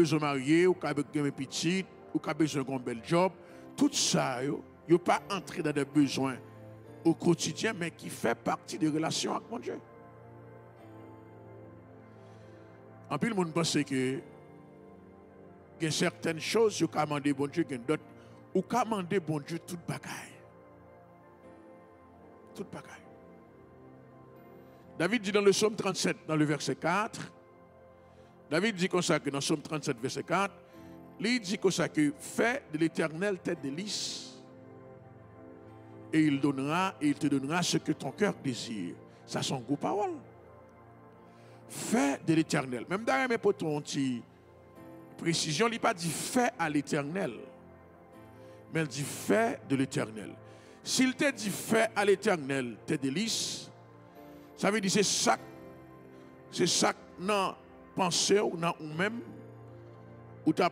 besoin de marier, ou qui a besoin de petit, ou qui a besoin d'un bel job. Tout ça, yo pas entrer dans des besoins au quotidien, mais qui fait partie des relations avec mon Dieu. En plus, le monde pense que il y a certaines choses qui ont demandé bon Dieu, il y a d'autres ou qui ont demandé bon Dieu toute bagaille. Toute bagaille. David dit dans le psaume 37, dans le verset 4, David dit comme ça que dans le psaume 37, verset 4, il dit comme ça que fais de l'Éternel tes délices et il te donnera ce que ton cœur désire. Ça sont gros paroles. Fais de l'Éternel. Même derrière mes potes, on dit précision, il n'a pas dit fais à l'Éternel, mais il dit fais de l'Éternel. S'il te dit fais à l'Éternel tes délices, ça veut dire c'est ça non pensé ou non ou même ou t'as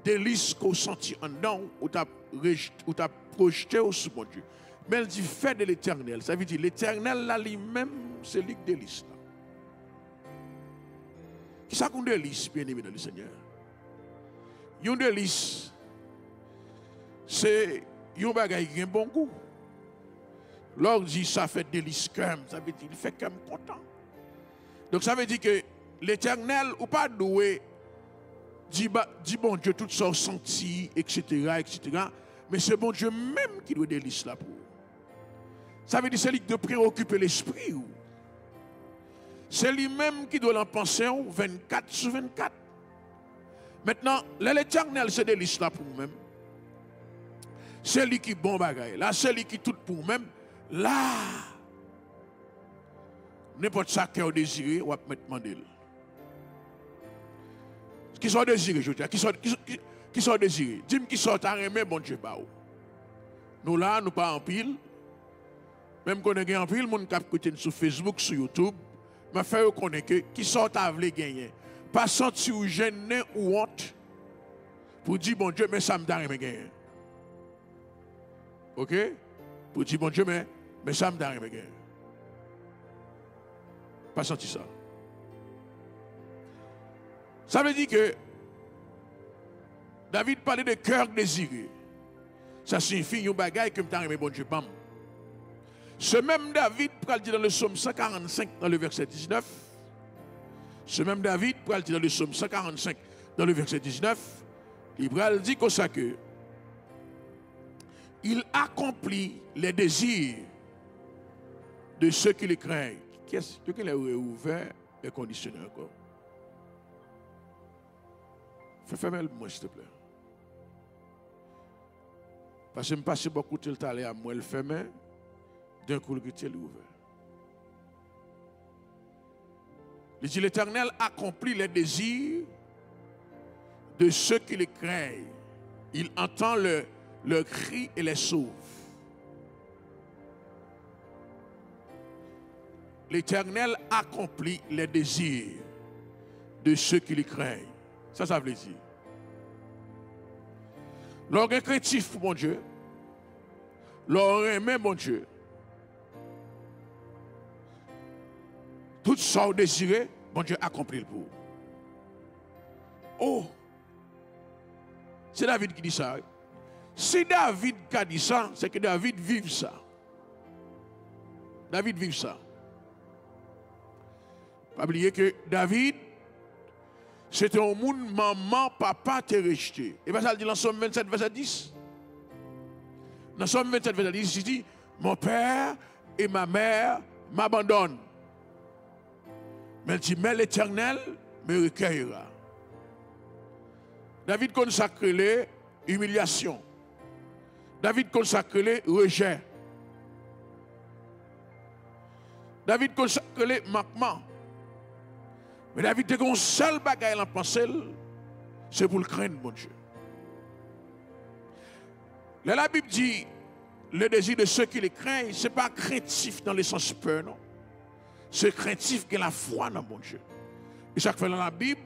délice qu'on senti en dedans ou t'as projeté au sous mon Dieu. Mais il dit fais de l'Éternel. Ça veut dire l'Éternel là lui-même c'est lui qui délice. Qui ça qu'on délice bien aimé dans le Seigneur? Yon délice c'est yon bagay qui a un bon goût. Lorsqu'on dit ça fait délice cœur, ça veut dire il fait cœur content. Donc ça veut dire que l'Éternel ou pas doué dit bon Dieu tout ça senti etc. mais c'est bon Dieu même qui doit délice là pour. Ça veut dire c'est lui qui doit préoccuper l'esprit. C'est lui-même qui doit l'en penser 24/24. Maintenant, l'Éternel se délice là pour nous-mêmes. C'est lui qui bon bagaille. Là, c'est lui qui tout pour nous-mêmes. Là, n'importe ça qui est désiré, on va mettre demander. Qui sont désirés, je veux dire. Qui sont désirés. Dis-moi qui sont à aimer, bon Dieu, bah. Nous là, nous pas en pile. Même qu'on est en pile, le monde qui a écouté sur Facebook, sur YouTube, m'a fait reconnaître que qui sont à vouloir gagner. Pas sentir ou gêné ou honte pour dire bon Dieu, mais ça me donne gagner. Ok? Pour dire bon Dieu, mais ça me donne gagner. Pas senti ça. Ça veut dire que David parlait de cœur désiré. Ça signifie un bagaille que me donne bon Dieu. Bam. Ce même David, pour le dire dans le psaume 145, dans le verset 19, ce même David, pour le dire dans le psaume 145, dans le verset 19, il dit comme ça que il accomplit les désirs de ceux qui les craignent. Qu'est-ce qu'il a ouvert les conditionneurs encore? Fais fermer le moi, s'il te plaît. Parce que je me passe beaucoup de temps à moi, le fermer. D'un coup, le est ouvert. Il dit l'Éternel accomplit les désirs de ceux qui les craignent. Il entend leur cri et les sauve. L'Éternel accomplit les désirs de ceux qui les craignent. Ça veut dire. Lorsqu'un chrétien pour mon Dieu, lorsqu'un mon Dieu, tout ça désiré, bon Dieu accomplit le pour. Oh! C'est David qui dit ça. Si David qui a dit ça, c'est que David vive ça. David vive ça. Pas oublier que David, c'était un monde, maman, papa t'a rejeté. Et bien ça dit dans Somme 27, verset 10. Dans Somme 27, verset 10, il dit, mon père et ma mère m'abandonnent. Mais il dit, mais l'Éternel me recueillera. David consacre les humiliations. David consacre les rejets. David consacre les manquements. Mais David a un seul bagage en pensée, c'est pour le craindre, mon Dieu. Là, la Bible dit, le désir de ceux qui les craignent, ce n'est pas craintif dans le sens peur, non. C'est craintif que la foi dans mon Dieu. Et chaque fois dans la Bible,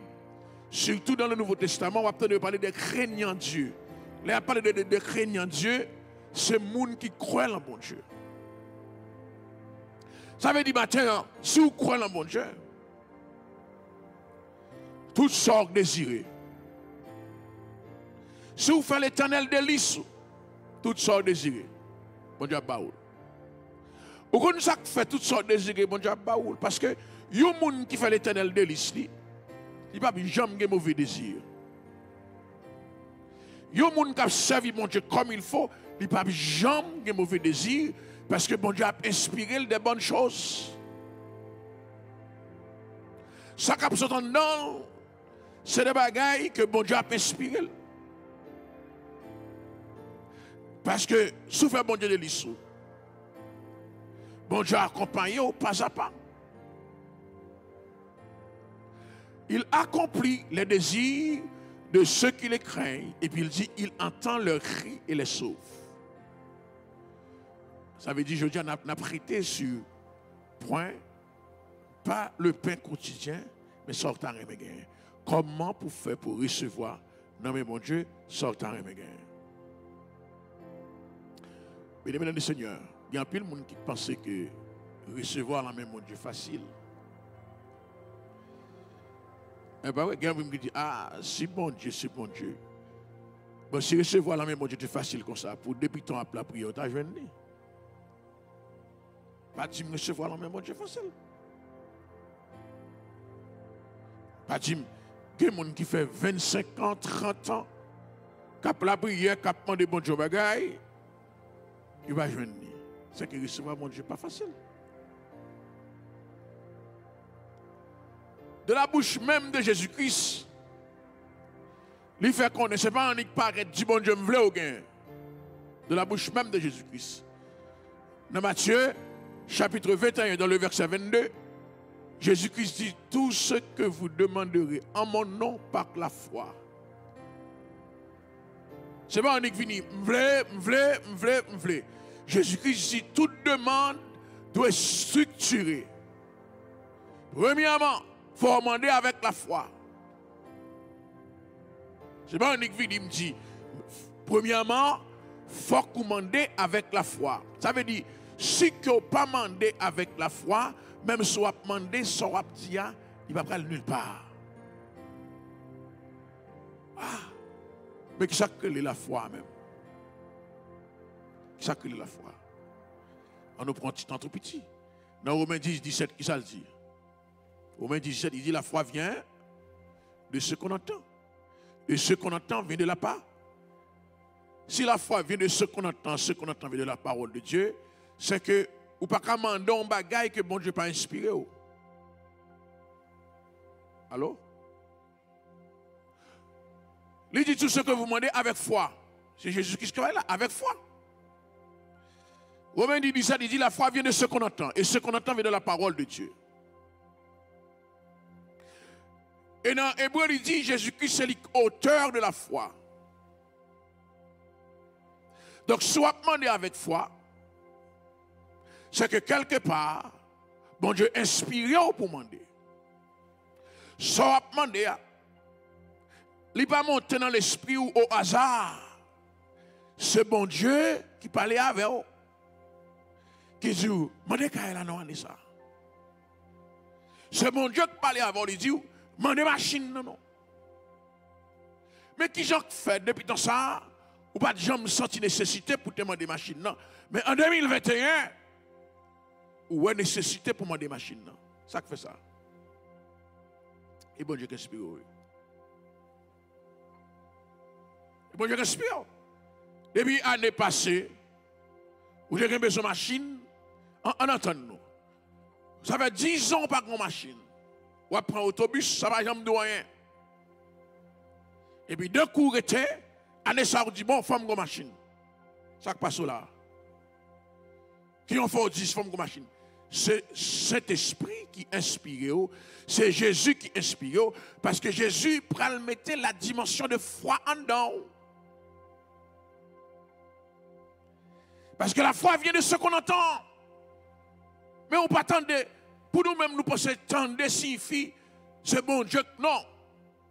surtout dans le Nouveau Testament, on va peut-être parler de craignant Dieu. Là, on parle de craignant Dieu, c'est le monde qui croit en mon Dieu. Ça veut dire, maintenant, si vous croyez en mon Dieu, tout sort désiré, Si vous faites l'éternel délice, toutes sortes désirées, bon Dieu a ou. Ou qu'on ça fait toutes sortes désirées, bon Dieu a ou. Parce que yon moun qui fait l'éternel délice, il va jamais de mauvais désir. Yon moun qui a servi mon Dieu comme il faut, il va jamais de mauvais désir. Parce que bon Dieu a inspiré des bonnes choses. Ça qu'a dans c'est des bagailles que bon Dieu a inspiré. Parce que sous fait bon Dieu de l'issue, bon Dieu a accompagné au pas à pas. Il accomplit les désirs de ceux qui les craignent. Et puis il dit, il entend leurs cris et les sauve. Ça veut dire, je dis, on a prêté sur point, pas le pain quotidien, mais sortant et mégain. Comment pour faire pour recevoir, non mais mon Dieu, sortant et mégain. Mesdames et Seigneur, il y a un peu de monde qui pense que recevoir la main mon Dieu facile. Et bien, il y a quelqu'un qui dit, ah, c'est bon Dieu, c'est bon Dieu. Bon, si recevoir la main mon Dieu c'est facile comme ça, pour débuter à la prière, tu as joué. Pas dire recevoir la main mon Dieu facile. Pas dire, il y a des gens qui fait 25 ans, 30 ans, qui a la prière, qui a demandé bon Dieu bagaille, il va jouer. C'est que recevoir mon Dieu pas facile. De la bouche même de Jésus-Christ, il fait connaître, ce n'est pas un qui paraît, dit bon Dieu me voulait au gain. De la bouche même de Jésus-Christ. Dans Matthieu, chapitre 21, dans le verset 22, Jésus-Christ dit, tout ce que vous demanderez en mon nom par la foi. Ce n'est pas un qui vient, me voulait. Jésus-Christ dit, toute demande doit être structurée. Premièrement, il faut demander avec la foi. C'est pas un qui vient me dit, premièrement, il faut demander avec la foi. Ça veut dire, si vous n'avez pas demandé avec la foi, même si vous avez demandé, si vous avez dit, il ne va pas aller nulle part. Ah, mais qui ça que la foi même? Qui ça que la foi? On nous prend un petit temps tout petit. Dans Romains 10, 17, qui ça le dit? Romains 10, 17, il dit la foi vient de ce qu'on entend. Et ce qu'on entend vient de la part. Si la foi vient de ce qu'on entend vient de la parole de Dieu, c'est que ou pas commander un bagaille que bon Dieu pas inspiré. Allô? Il dit tout ce que vous demandez avec foi. C'est Jésus-Christ qui est là, avec foi. Romains 10, 17, il dit la foi vient de ce qu'on entend. Et ce qu'on entend vient de la parole de Dieu. Et dans Hébreu, il dit Jésus-Christ c'est l'auteur de la foi. Donc, soit demander avec foi, c'est que quelque part, bon Dieu inspiré pour demander. Soit demander, il ne va pas monter dans l'esprit ou au hasard. C'est bon Dieu qui parlait avec vous. Qui dit, demandez qu'à elle a ça. C'est bon Dieu qui parlait avec vous, il dit, demandez machine, non. Mais qui j'en fait depuis tant ça? Ou pas de gens me sentir nécessité pour te demander machine, non. Mais en 2021, ou est nécessité pour demander machine, non. Ça qui fait ça. Et bon Dieu qui inspire. Et bon Dieu qui inspire. Depuis l'année passée, où j'ai besoin de machine, en entendant. Ça fait 10 ans pas de machine. Ou prend autobus, ça va jamais de rien. Et puis deux coups étaient, année ça on dit bon, femme de machine. Ça qui passe là. Qui ont fait 10 femmes de machine. C'est cet esprit qui inspire, c'est Jésus qui inspire, parce que Jésus pral mettre la dimension de foi en dedans. Parce que la foi vient de ce qu'on entend. Mais on ne peut pas attendre, pour nous-mêmes, nous pensons attendre signifie, c'est bon Dieu. Non.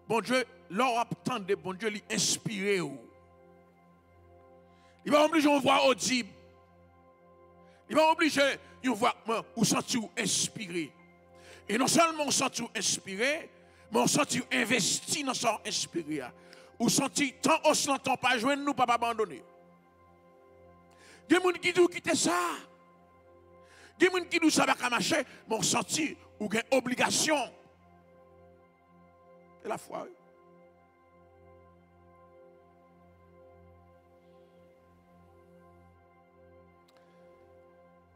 Bon Dieu, l'on attendre, bon Dieu, lui inspiré. Il va obliger à voir audible. Il va obliger à voir ou sentir inspiré. Et non seulement on sentir inspiré, mais on sentir investi dans son inspiré. ou senti tant os longtemps pas joindre nous, pas abandonner. Il y a des gens qui disent quitter ça. Il y a des gens qui disent ça va marcher, mais on senti ou une obligation. C'est la foi.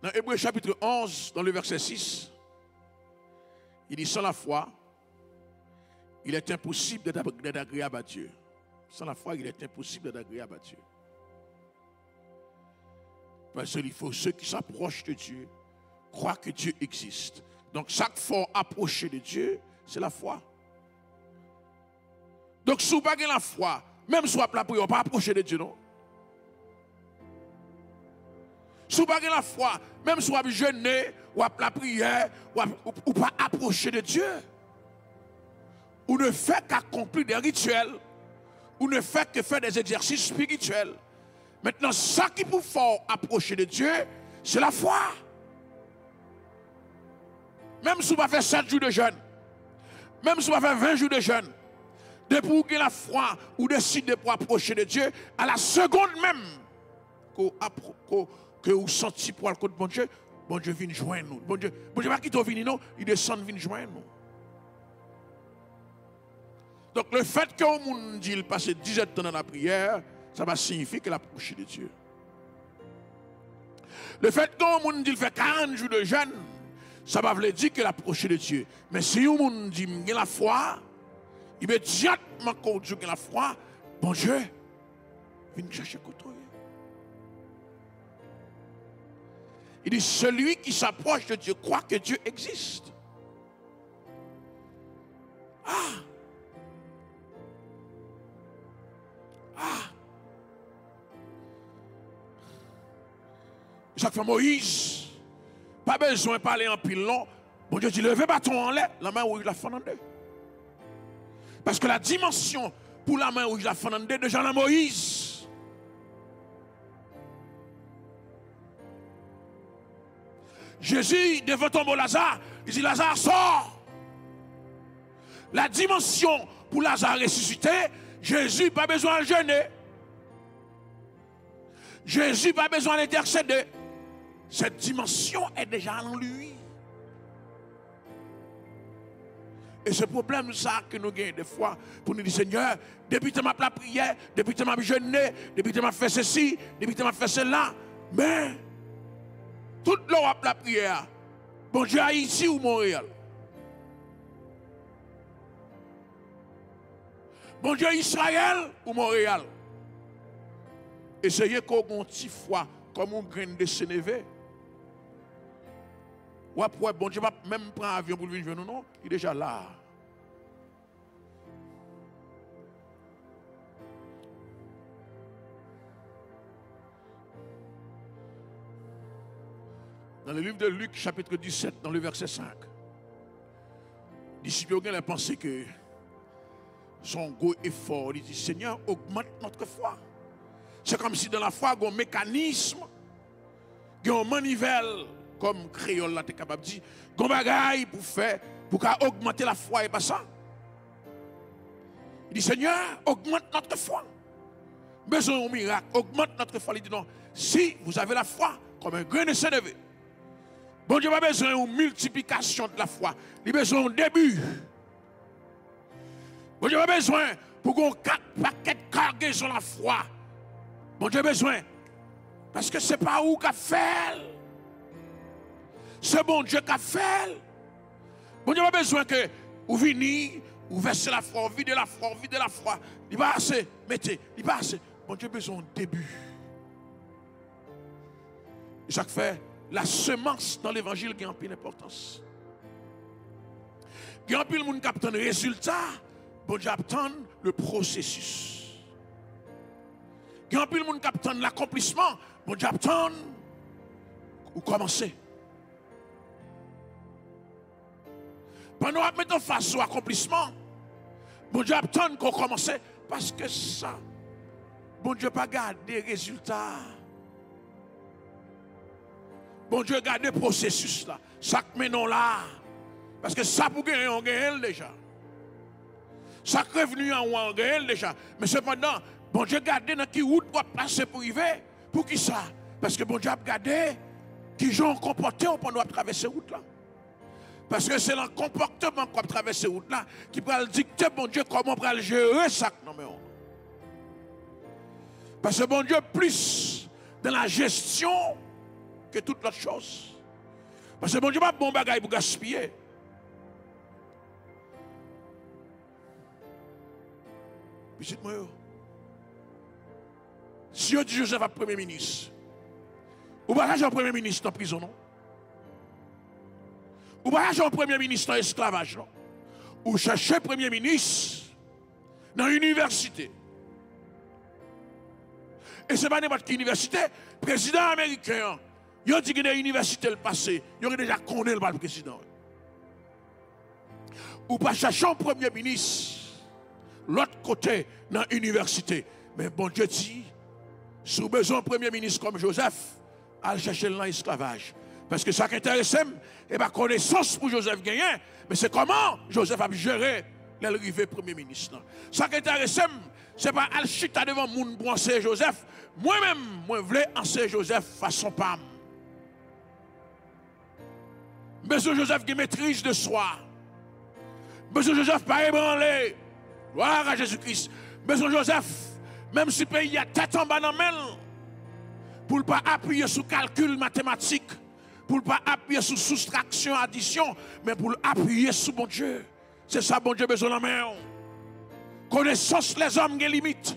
Dans Hébreux chapitre 11, dans le verset 6, il dit sans la foi, il est impossible d'être agréable à Dieu. Sans la foi, il est impossible d'être agréable à Dieu. Parce qu'il faut ceux qui s'approchent de Dieu croient que Dieu existe. Donc chaque fois approcher de Dieu, c'est la foi. Donc si vous n'avez pas la foi, même si vous n'avez pas la prière, vous ne pouvez pas approcher de Dieu, non? Si vous n'avez pas la foi, même si vous avez jeûné, ou la prière, ou pas approcher de Dieu, ou ne fait qu'accomplir des rituels, ou ne fait que faire des exercices spirituels. Maintenant, ça qui peut faire approcher de Dieu, c'est la foi. Même si vous avez fait 7 jours de jeûne, même si vous avez fait 20 jours de jeûne, depuis que vous avez la foi, ou décidez pour approcher de Dieu, à la seconde même que vous sentez pour le côté de bon Dieu vient joindre nous. Bon Dieu pas quitter venir nous, il descend vient joindre nous. Donc le fait que vous dit il passe 17 ans dans la prière, ça va signifier qu'il a approché de Dieu. Le fait que vous dit il fait 40 jours de jeûne, ça va vous dire qu'il a approché de Dieu. Mais si vous dit il a la foi, immédiatement quand Dieu a la foi, bon Dieu, viens chercher côté. Il dit, celui qui s'approche de Dieu croit que Dieu existe. Chaque fois Moïse, pas besoin de parler en pile long. Bon Dieu dit, levez bâton en l'air, la main où il la fait en deux. Parce que la dimension pour la main où il la fait en deux, déjà la Moïse. Jésus, devant tombeau Lazare, il dit, Lazare, sort. La dimension pour Lazare ressuscité, Jésus n'a pas besoin de jeûner. Jésus n'a pas besoin d'intercéder. Cette dimension est déjà en lui. Et ce problème, ça que nous gagnons des fois, pour nous dire, Seigneur, depuis que tu m'as la prière, depuis que tu m'as jeûné, depuis que tu m'as fait ceci, depuis que tu m'as fait cela, mais toute l'heure la prière, bon Dieu, Haïti ou Montréal? Bon Dieu, Israël ou Montréal? Essayez qu'on ait une petite foi comme un grain de sénévé. Ou après, bon Dieu, même prendre un avion pour venir nous, non, il est déjà là. Dans le livre de Luc, chapitre 17, dans le verset 5, les disciples ont pensé que son go effort, il dit, Seigneur, augmente notre foi. C'est comme si dans la foi, il y a un mécanisme, il y a un manivelle, comme créole là, tu es capable de dire, il y a un bagaille pour faire, pour augmenter la foi et pas ça. Il dit, Seigneur, augmente notre foi. Besoin d'un miracle, augmente notre foi. Il dit, non, si vous avez la foi, comme un grain de sénévé, bon Dieu n'a pas besoin d'une multiplication de la foi. Il a besoin d'un début. Bon Dieu n'a pas besoin pour qu'on 4 paquets de cargaison de la foi. Bon Dieu a besoin. Parce que ce n'est pas où qu'a fait. C'est bon Dieu qu'a fait. Bon Dieu n'a pas besoin que vous veniez, vous versez la foi, vous videz la foi, vous videz la foi. Il va assez, mettez, il va assez. Bon Dieu a besoin d'un début. Et ça fait. La semence dans l'évangile qui a un peu d'importance. Il y a un peu de monde qui attend le résultat, bon Dieu attend le processus. Il y a un peu de monde qui attend l'accomplissement, bon Dieu attend ou commencer. Pendant qu'on met en face au accomplissement, bon Dieu attend qu'on commence parce que ça, bon Dieu pas garder les résultats. Bon Dieu, garde le processus là. Ça que maintenant là. Parce que ça pour gagner, on gagne déjà. Ça revenu en ou réel déjà. Mais cependant, bon Dieu garde dans qui route pour passer pour arriver. Pour qui ça? Parce que bon Dieu a gardé qui gens comporté pendant traverser route là. Parce que c'est le comportement qu'on traverse route là qui va dicter bon Dieu comment on va le gérer ça. Non mais parce que bon Dieu plus dans la gestion que toute autre chose. Parce que bon Dieu pas bon bagaille pour gaspiller. Visite-moi. Si on dit Joseph a premier ministre, ou pas un premier ministre en prison, non? Ou pas un premier ministre en esclavage, non? Ou chercher premier ministre dans l'université. Et ce n'est pas n'importe quelle université. Président américain, il a dit que dans l'université le passé, il aurait déjà connu le président. Ou pas chercher un premier ministre l'autre côté dans l'université. Mais bon Dieu dit, si vous avez besoin d'un premier ministre comme Joseph, allez chercher l'esclavage. Parce que ça qui intéresse, et ma connaissance pour Joseph gagner, mais c'est comment Joseph a géré l'arrivée premier ministre. Ça qui intéresse, ce n'est pas aller chita devant moun pour enseigner Joseph. Moi-même, moi voulais enseigner Joseph façon pam. Besoin Joseph qui maîtrise de soi. Besoin Joseph pas ébranlé. Gloire à Jésus-Christ. Besoin Joseph, même si le pays a tête en bas dans pour ne pas appuyer sur calcul mathématique, pour ne pas appuyer sur soustraction, addition, mais pour appuyer sur bon Dieu. C'est ça, bon Dieu, besoin de la main. Connaissance les hommes, il y a limite.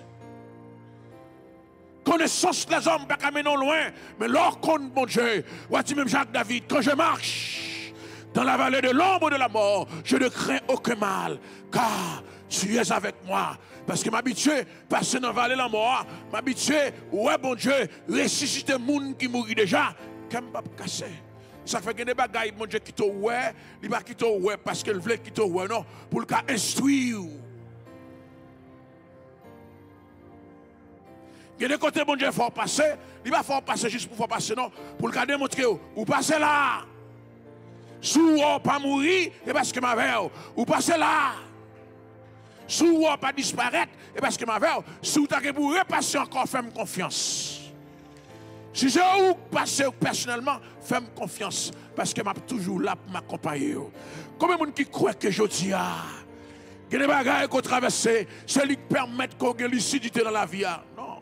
Connaissance les hommes, pas qu'à non loin, mais leur compte, bon Dieu. Voici même Jacques David, quand je marche dans la vallée de l'ombre de la mort, je ne crains aucun mal, car tu es avec moi. Parce que m'habitué, passer dans la vallée de la mort, m'habitué, ouais, bon Dieu, ressusciter les gens qui mourent déjà, comme pas casser. Ça fait que des bagailles, mon Dieu, qui te ouais, il va quitter ouais parce qu'il veut quitter ouais, non, pour le cas instruire. Il y a des côtés, mon Dieu, il faut passer, il va faire passer juste pour faire passer, non, pour le cas démontrer, ou passer là. Si vous n'avez pas mourir, c'est parce que ma veille, ou passer là. Si vous n'avez pas disparaître, c'est parce que ma veille, si vous avez pour repasser encore, faites-moi confiance. Si j'ai où passer personnellement, faites-moi confiance. Parce que je suis toujours là pour m'accompagner. Combien de gens qui croient que je dis, il y a des bagages qu'on traverse, c'est lui qui permet qu'on ait lucidité dans la vie. Non.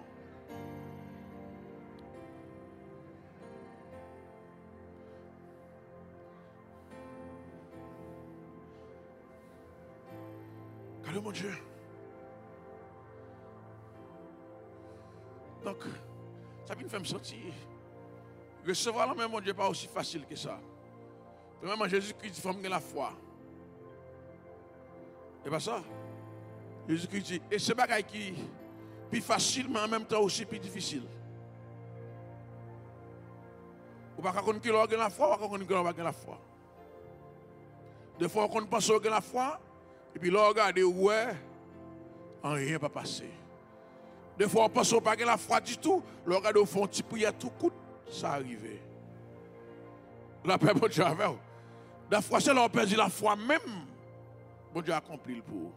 Allô, mon Dieu. Donc, ça vient me sentir. Recevoir la main, mon Dieu, pas aussi facile que ça. Premièrement, Jésus-Christ dit, il faut me la foi. Et pas ça. Jésus-Christ dit, et c'est bagaille qui est plus facile, mais en même temps aussi plus difficile. Ou pas qu'on ait la foi, ou pas qu'on ait la foi. Des fois, on pense qu'on a la foi, et puis là, regardez, ouais, rien pas passé. Des fois, on pense qu'on n'a pas la foi du tout, là, regardez, au fond, petit prière tout coûte, ça arrive. La paix, bon Dieu, avec. La foi, c'est là, on perd la foi même. Bon Dieu a accompli le pour.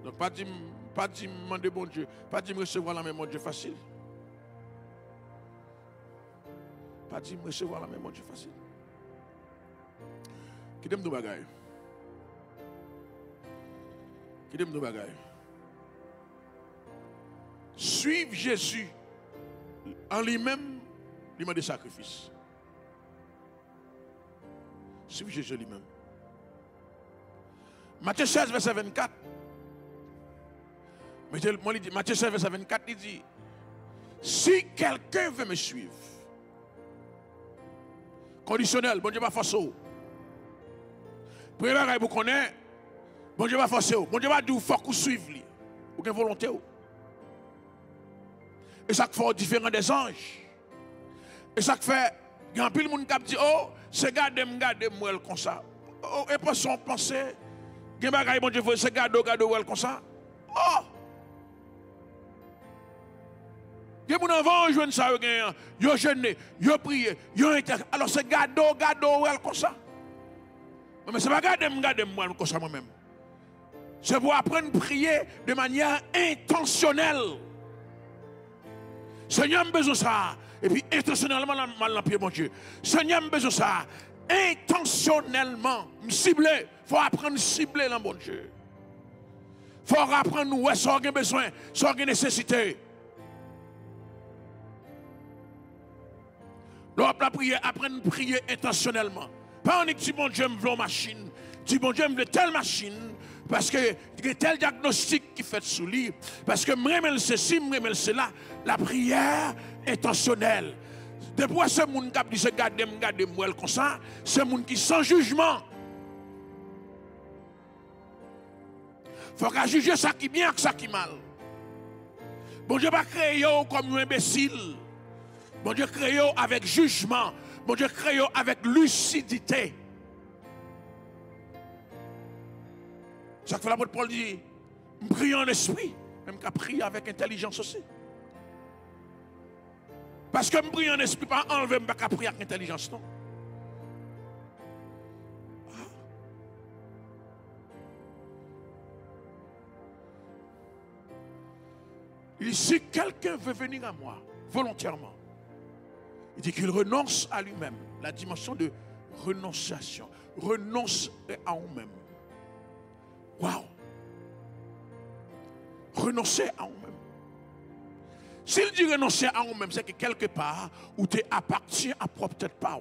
Donc, pas dire demander bon Dieu, pas dire recevoir la même bon Dieu facile. Pas dire recevoir la même bon Dieu facile. Qui t'aime nos bagailles? Qui t'aime nos bagailles? Suivre Jésus en lui-même, lui demande des sacrifices. Suivre Jésus lui-même. Matthieu 16, verset 24. Matthieu 16, verset 24, il dit, si quelqu'un veut me suivre, conditionnel, bon Dieu va forcer. Premier bagage vous connaissez, bon Dieu va forcer. Bon Dieu va dire, il faut que vous suiviez. Vous avez volonté. Et ça fait différent des anges. Et ça fait, il y a un peu de monde qui dit, oh, c'est garder moi comme ça. Oh, et pas son pensée. Il y a un bagage, bon Dieu, c'est garder moi comme ça. Oh! Il y a des gens qui ont ça, ils ont jeûné, ils ont prié, ils ont été. Alors c'est garder comme ça. Mais ce n'est pas garder moi comme ça moi-même. C'est pour apprendre à prier de manière intentionnelle. Seigneur, j'ai besoin de ça. Et puis intentionnellement, je l'empire, mon Dieu. Seigneur, j'ai besoin de ça. Intentionnellement, cibler. Il faut apprendre à cibler, là, mon Dieu. Il faut apprendre nous, ouais, ça a besoin, ça a nécessité. L'on a prié, apprendre à prier intentionnellement. Pas en dit, mon Dieu, je veux une machine. Dis, mon Dieu, je veux telle machine. Parce que il y a tel diagnostic qui fait sous lui. Parce que je ceci, je cela. La prière intentionnelle. Depuis ce monde qui a dit, regardez moi comme ça, c'est un monde qui sans jugement. Il faut qu'on juge ça qui bien et ça qui mal. Bon Dieu va créer comme un imbécile. Bon Dieu crée avec jugement. Bon Dieu crée avec lucidité. Ça fait l'apôtre Paul dit, je prie en esprit, même qu'à prier avec intelligence aussi. Parce que je prie en esprit, pas enlever, je ne peux prier avec intelligence, non. Il dit, si quelqu'un veut venir à moi, volontairement, il dit qu'il renonce à lui-même, la dimension de renonciation, renonce à nous-mêmes. Waouh! Renoncer à nous-mêmes. S'il dit renoncer à nous-mêmes, c'est que quelque part, où tu appartiens à propre tête pas.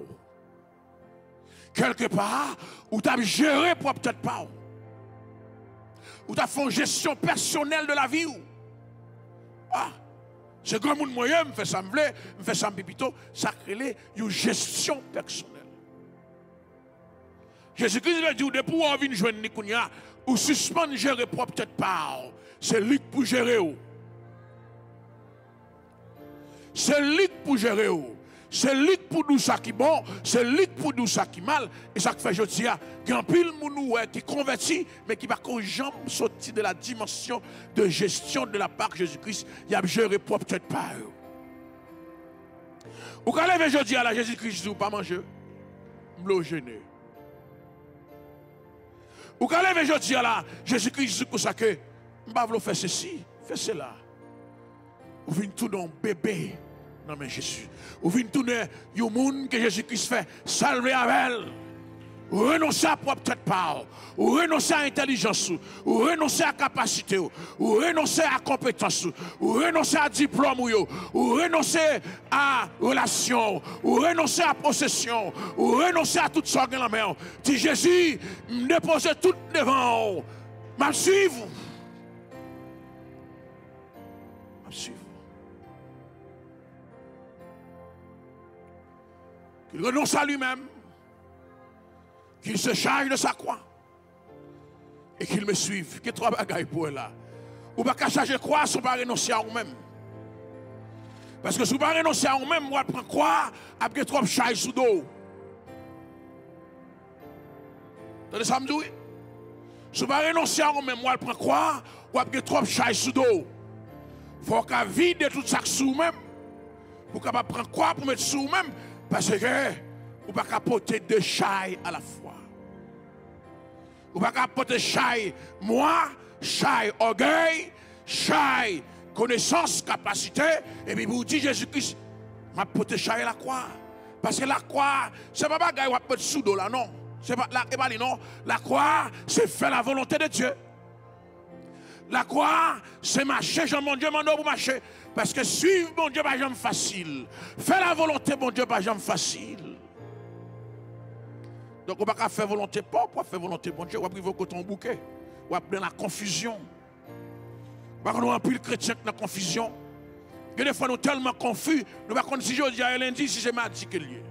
Quelque part, où tu as géré propre tête pas. Où tu as fait une gestion personnelle de la vie. Ah! C'est comme un moyen, je fais ça, je fais ça, pipito, ça crée une gestion personnelle. Jésus-Christ a dit, depuis qu'on vient joindre Nikounia, ou suspendre gérer propre tête pas. C'est lui pour gérer. C'est lui pour gérer. C'est lui pour nous ça qui est bon, c'est lui pour nous ça qui est mal. Et ça fait je dis, il y a un pile qui converti, mais qui va jamais sortir de la dimension de gestion de la part de Jésus-Christ. Il a géré propre tête pas. Ou quand je dis à la Jésus-Christ, vous pas manger, me gêner. Ou quand je dis à la Jésus-Christ, pour ça que je ne vais pas faire ceci, fais cela. Ou venez tout dans bébé. Non mais Jésus. Ou venez tout dans le monde que Jésus-Christ fait, salver avec elle. Ou renoncer à propre tête part. Ou renoncer à l'intelligence. Ou renoncer à capacité. Ou renoncer à compétence. Ou renoncer à diplôme. Ou renoncer à relation. Ou renoncer à possession. Ou renoncer à toute sorte de la main. Si Jésus me dépose tout devant. M'a suivre. M'a suivre. Qu'il renonce à lui-même. Qu'il se charge de sa croix. Et qu'il me suive. Qu'il y a trois bagailles pour là. Ou pas qu'à charger croix, si on pas renoncer à nous-mêmes. Parce que si on pas renoncer à nous-mêmes, on prend croix, après trop charge sous dos. Vous entendez ça me dit? Si on pas renoncer à nous-mêmes, on prend croix, ou après trop charge sous dos. Il faut qu'on vide tout ça sous nous-mêmes. Pour qu'on prendre croix pour mettre sous nous-mêmes. Parce que ou pas capoter deux chailles à la fois. Ou pas capoter chaille moi, chaille orgueil, chaille connaissance, capacité, et puis vous dites Jésus-Christ, m'a porté chaille la croix. Parce que la croix, c'est pas bagaille ou pas sous dos là, non. C'est pas la, non. La croix, c'est faire la volonté de Dieu. La croix, c'est marcher, Jean mon Dieu, mon pour marcher. Parce que suivre mon Dieu, pas jamais facile. Faire la volonté, mon Dieu, pas jamais facile. Donc, on ne peut pas faire volonté pas, pour faire volonté bon Dieu, on va priver au coton bouquet, on va dans la confusion. Parce qu'on a un peu de chrétiens dans la confusion. Et des fois, nous sommes tellement confus, nous ne savons pas si je dis à lundi, si c'est mardi que lié.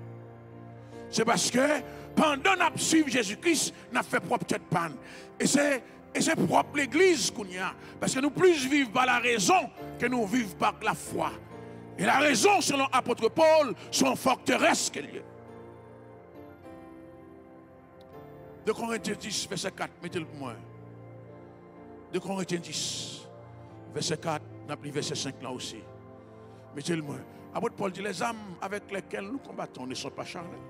C'est parce que pendant qu'on suivi Jésus-Christ, on a fait propre tête panne. Et c'est propre l'église qu'on y a. Parce que nous plus vivons par la raison que nous vivons par la foi. Et la raison, selon l'apôtre Paul, sont forteresses qu'il y a. 2 Corinthiens 10, verset 4, mettez-le pour moi. 2 Corinthiens 10, verset 4, on a pris verset 5 là aussi. Mettez-le moi. Apôtre Paul dit, les âmes avec lesquelles nous combattons ne sont pas charnelles.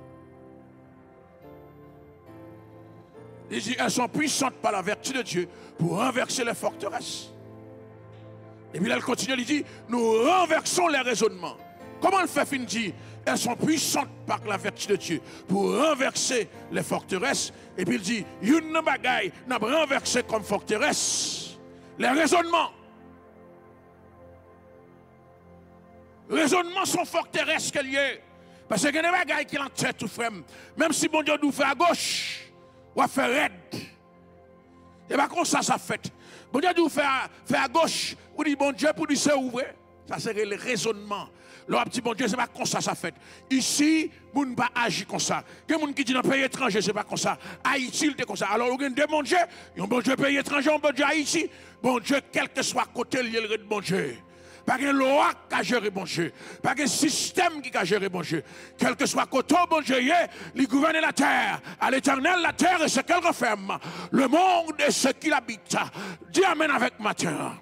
Il dit, elles sont puissantes par la vertu de Dieu pour renverser les forteresses. Et puis là, elle continue, il dit, nous renversons les raisonnements. Comment le fait fin dit? Elles sont puissantes par la vertu de Dieu pour renverser les forteresses. Et puis il dit, une bagaille n'a renversé comme forteresse les raisonnements. Raisonnements sont forteresses qu'elle y est. Parce qu'il y a des bagailles qui l'ont tête tout frère. Même si bon Dieu nous fait à gauche, ou à faire raide. Et pas comme ça fait. Bon Dieu nous fait à gauche, ou dit bon Dieu pour lui c'est ouvert. Ça serait le raisonnement. Le petit bon Dieu, c'est pas comme ça fait. Ici, vous ne pas agir comme ça. Il y a des gens qui disent dans le pays étranger, c'est pas comme ça. Haïti, c'est comme ça. Alors, il y a des bon Dieu, un bon Dieu pays étranger, un bon Dieu Haïti. Bon Dieu, quel que soit côté, il y a le bon Dieu. Pas de loi qui a géré bon Dieu. Pas de système qui a géré bon Dieu. Quel que soit côté, bon Dieu, il gouverne la terre. À l'éternel, la terre et ce qu'elle referme. Le monde et ce qu'il habite. Dis amen avec matin.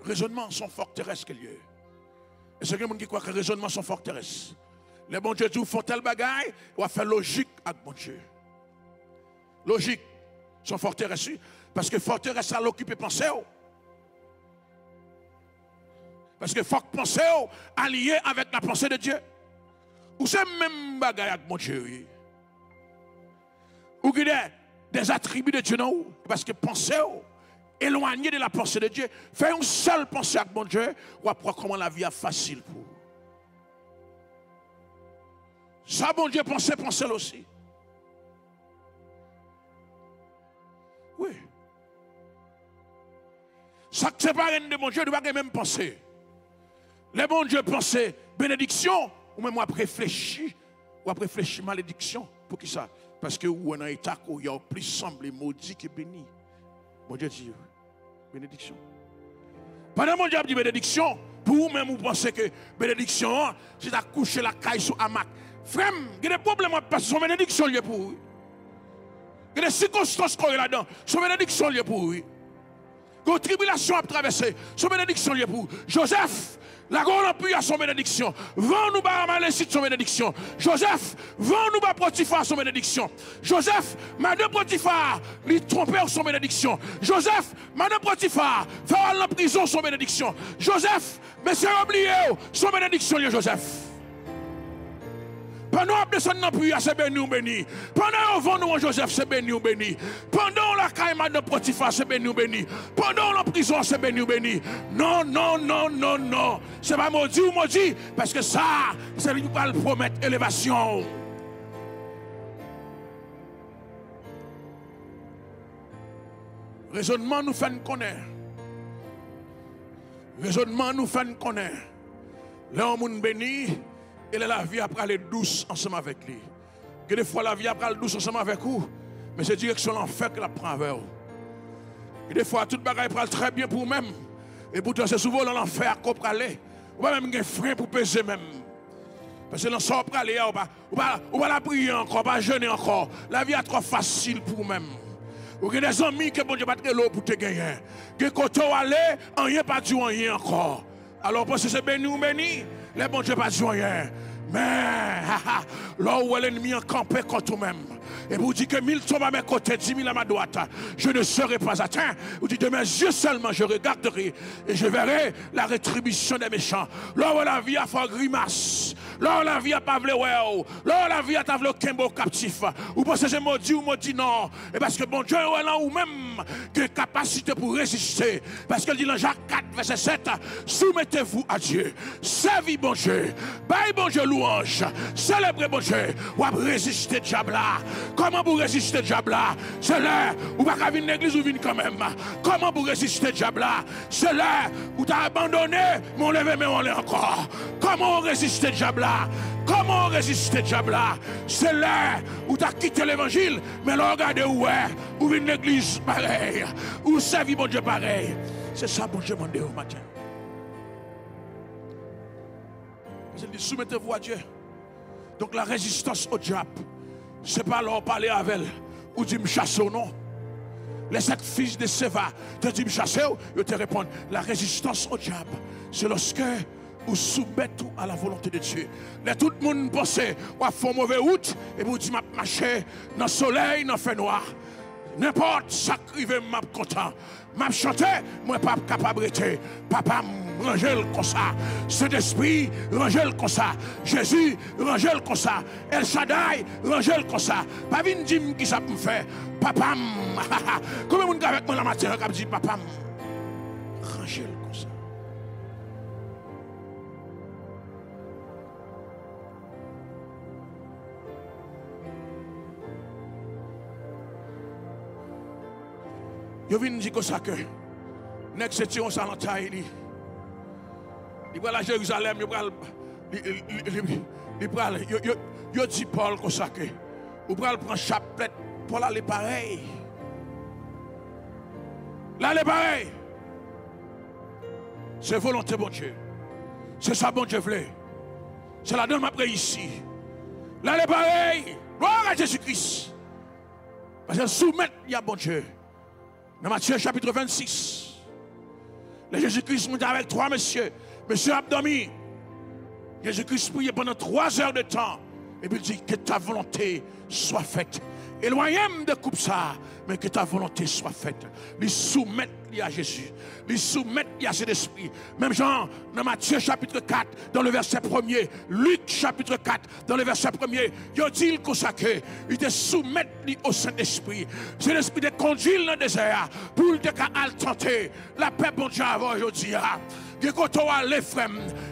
Raisonnements sont forteresses qu'il y a. Et c'est quelqu'un qui croit que les raisonnements sont forteresses. Les bons dieux font tel bagaille, on va faire logique avec bon Dieu. Logique sont forteresses. Parce que forteresse, ça l'occupe penser. Parce que faut penser allié avec la pensée de Dieu. Ou c'est même bagaille avec mon Dieu. Ou qu'il y a des attributs de Dieu non. Parce que penser éloigné de la pensée de Dieu, fais une seule pensée avec mon Dieu, ou après comment la vie est facile pour. Ça, bon Dieu, pensez aussi. Oui. Ça qui sépare de mon Dieu, ne va pas même penser. Les bons Dieu penser bénédiction, ou même réfléchir, ou réfléchir malédiction. Pour qui ça? Parce que ou on a un état où il y a plus semblé maudit que béni. Bon Dieu dit bénédiction. Pendant mon Dieu dit bénédiction, pour vous-même vous pensez que bénédiction, c'est à coucher la caille sur hamac. Frère, il y a des problèmes parce que son bénédiction liée pour vous. Il y a des circonstances qu'on a là-dedans, son bénédiction liée pour vous. Quand la tribulation a traversé, son bénédiction liée pour vous. Joseph, la grande appui à son bénédiction. Vends-nous par Amalécite son bénédiction. Joseph, vends-nous par Potiphar son bénédiction. Joseph, madame Potiphar, lui tromper son bénédiction. Joseph, madame Potiphar, faire la prison son bénédiction. Joseph, monsieur oublié son bénédiction, Joseph. Pendant que nous sommes priés, c'est béni ou béni. Pendant que nous Joseph, c'est béni ou béni. Pendant la caïma de Potiphar, c'est béni ou béni. Pendant la prison, c'est béni ou béni. Non, non, non, non, non. C'est pas maudit ou maudit. Parce que ça, c'est lui qui va le promettre élévation. Raisonnement nous fait connaître. Raisonnement nous fait connaître. L'homme béni. Et la vie après aller douce ensemble avec lui. Que des fois la vie après aller douce ensemble avec vous, mais c'est direction l'enfer que la prend avec vous. Et des fois toute bagaille prend très bien pour vous-même. Et pourtant c'est souvent dans l'enfer qu'on prend aller. Ou pas même un frein pour peser même. Parce que dans sort pour aller, ou pas la prier encore, pas jeûner encore. La vie est trop facile pour vous-même. Ou que des amis que bon Dieu pas très l'eau pour te gagner. Que quand tu aller, rien pas du rien encore. Alors parce que c'est béni ou béni. Les bons Dieu pas rien. Mais là où l'ennemi est campé contre nous-mêmes, et vous dites que 1000 tombent à mes côtés, 10 000 à ma droite, je ne serai pas atteint. Vous dites de mes yeux seulement, je regarderai et je verrai la rétribution des méchants. Là où la vie a fait grimace, là où la vie a pas voulu, là où la vie a voulu Kimbo captif, ou pensez que c'est maudit ou maudit non, et parce que bon Dieu est là ou même que capacité pour résister, parce qu'il dit dans Jacques 4, verset 7, soumettez-vous à Dieu, servez bon Dieu, bye bon Dieu louange, célébrez bon Dieu, ou à résister diable là. Comment vous résister diable là? C'est là où vous n'avez pas venir l'église ou venir quand même. Comment vous résister diable là? C'est là où tu as abandonné, mais on lève mais on l'est encore. Comment résister diable là? Comment résister diable là? C'est là où tu as quitté l'évangile, mais là regardez où est, où vient l'église pareil, où servir mon Dieu pareil. C'est ça bon Dieu demande au matin. Il dit soumettez-vous à Dieu. Donc la résistance au diable, ce n'est pas leur parler avec elle ou dire me chasser ou non. Les 7 fils de Séva te disent me chasser ou te répondent. La résistance au diable, c'est lorsque ou soumettre tout à la volonté de Dieu. Là, tout le monde pense, ou à faire mauvaise route, et vous dites, je marcher dans le soleil, dans le feu noir. N'importe ce qui arrive, je suis content. Je chante, moi, je ne suis pas capable de papa, rangel comme ça. Saint-Esprit, rangel comme ça. Jésus, rangel comme ça. El Shaddai, rangel comme ça. Pas venir dire qui ça me fait. Papa, comment vous avec moi la matière, comme dit papa, rangel comme ça. Je viens dire comme ça que, next c'est on s'en taille. Il va à Jérusalem, il dit Paul comme ça que, il prend chapelet, Paul aller pareil. Là, il est pareil. C'est volonté bon Dieu. C'est ça bon Dieu voulait. C'est la donne après ici. Là, il est pareil. Gloire à Jésus-Christ. Parce que soumettre, il y a bon Dieu. Dans Matthieu chapitre 26, le Jésus-Christ monte avec trois messieurs. Monsieur Abdomi, Jésus-Christ priait pendant 3 heures de temps. Et puis il dit que ta volonté soit faite. Éloignez-moi de coupe ça, mais que ta volonté soit faite. Lui soumettre à Jésus. Lui soumettre à cet esprit. Même Jean, dans Matthieu chapitre 4, dans le verset 1er, Luc chapitre 4, dans le verset 1er, il dit comme ça que il te soumettre au Saint-Esprit. C'est l'esprit de conduire dans le désert pour te tenter la paix bon Dieu avant aujourd'hui. Quand on a les frères,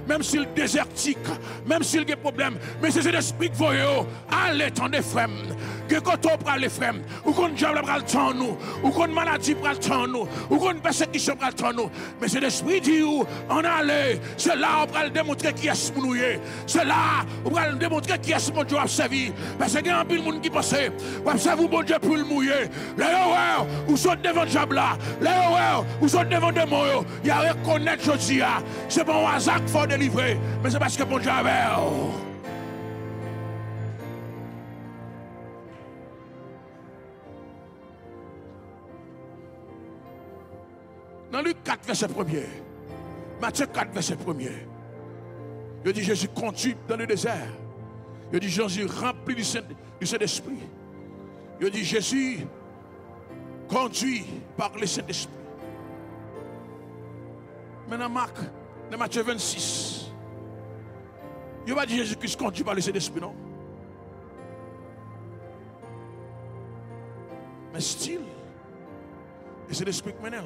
même s'il est désertique, même s'il y a des problèmes, mais c'est l'esprit que vous voyez, allez, tendez frères. Quand on prend les frères, ou qu'on diable prend le temps nous, ou qu'on maladie prend le temps nous, ou qu'on persécution prend le temps nous, mais c'est l'esprit dit où on allait, c'est là où on va démontrer qui est mon noué, c'est là où on va démontrer qui est mon Dieu a servi, parce qu'il y a un peu de monde qui pense, vous observez mon Dieu pour le mouiller, là où sont devant le diable là, là où sont devant des mots, il y a reconnaître Josie. C'est pas un hasard qu'il faut délivrer, mais c'est parce que bon Dieu avait. Dans Luc 4, verset 1er, Matthieu 4, verset 1er, il dit Jésus conduit dans le désert. Il dit Jésus rempli du Saint-Esprit. Il dit Jésus conduit par le Saint-Esprit. Maintenant, Marc, dans Matthieu 26, il va dire Jésus-Christ conduit par le Saint-Esprit, non? Mais style, et c'est l'Esprit qui mène.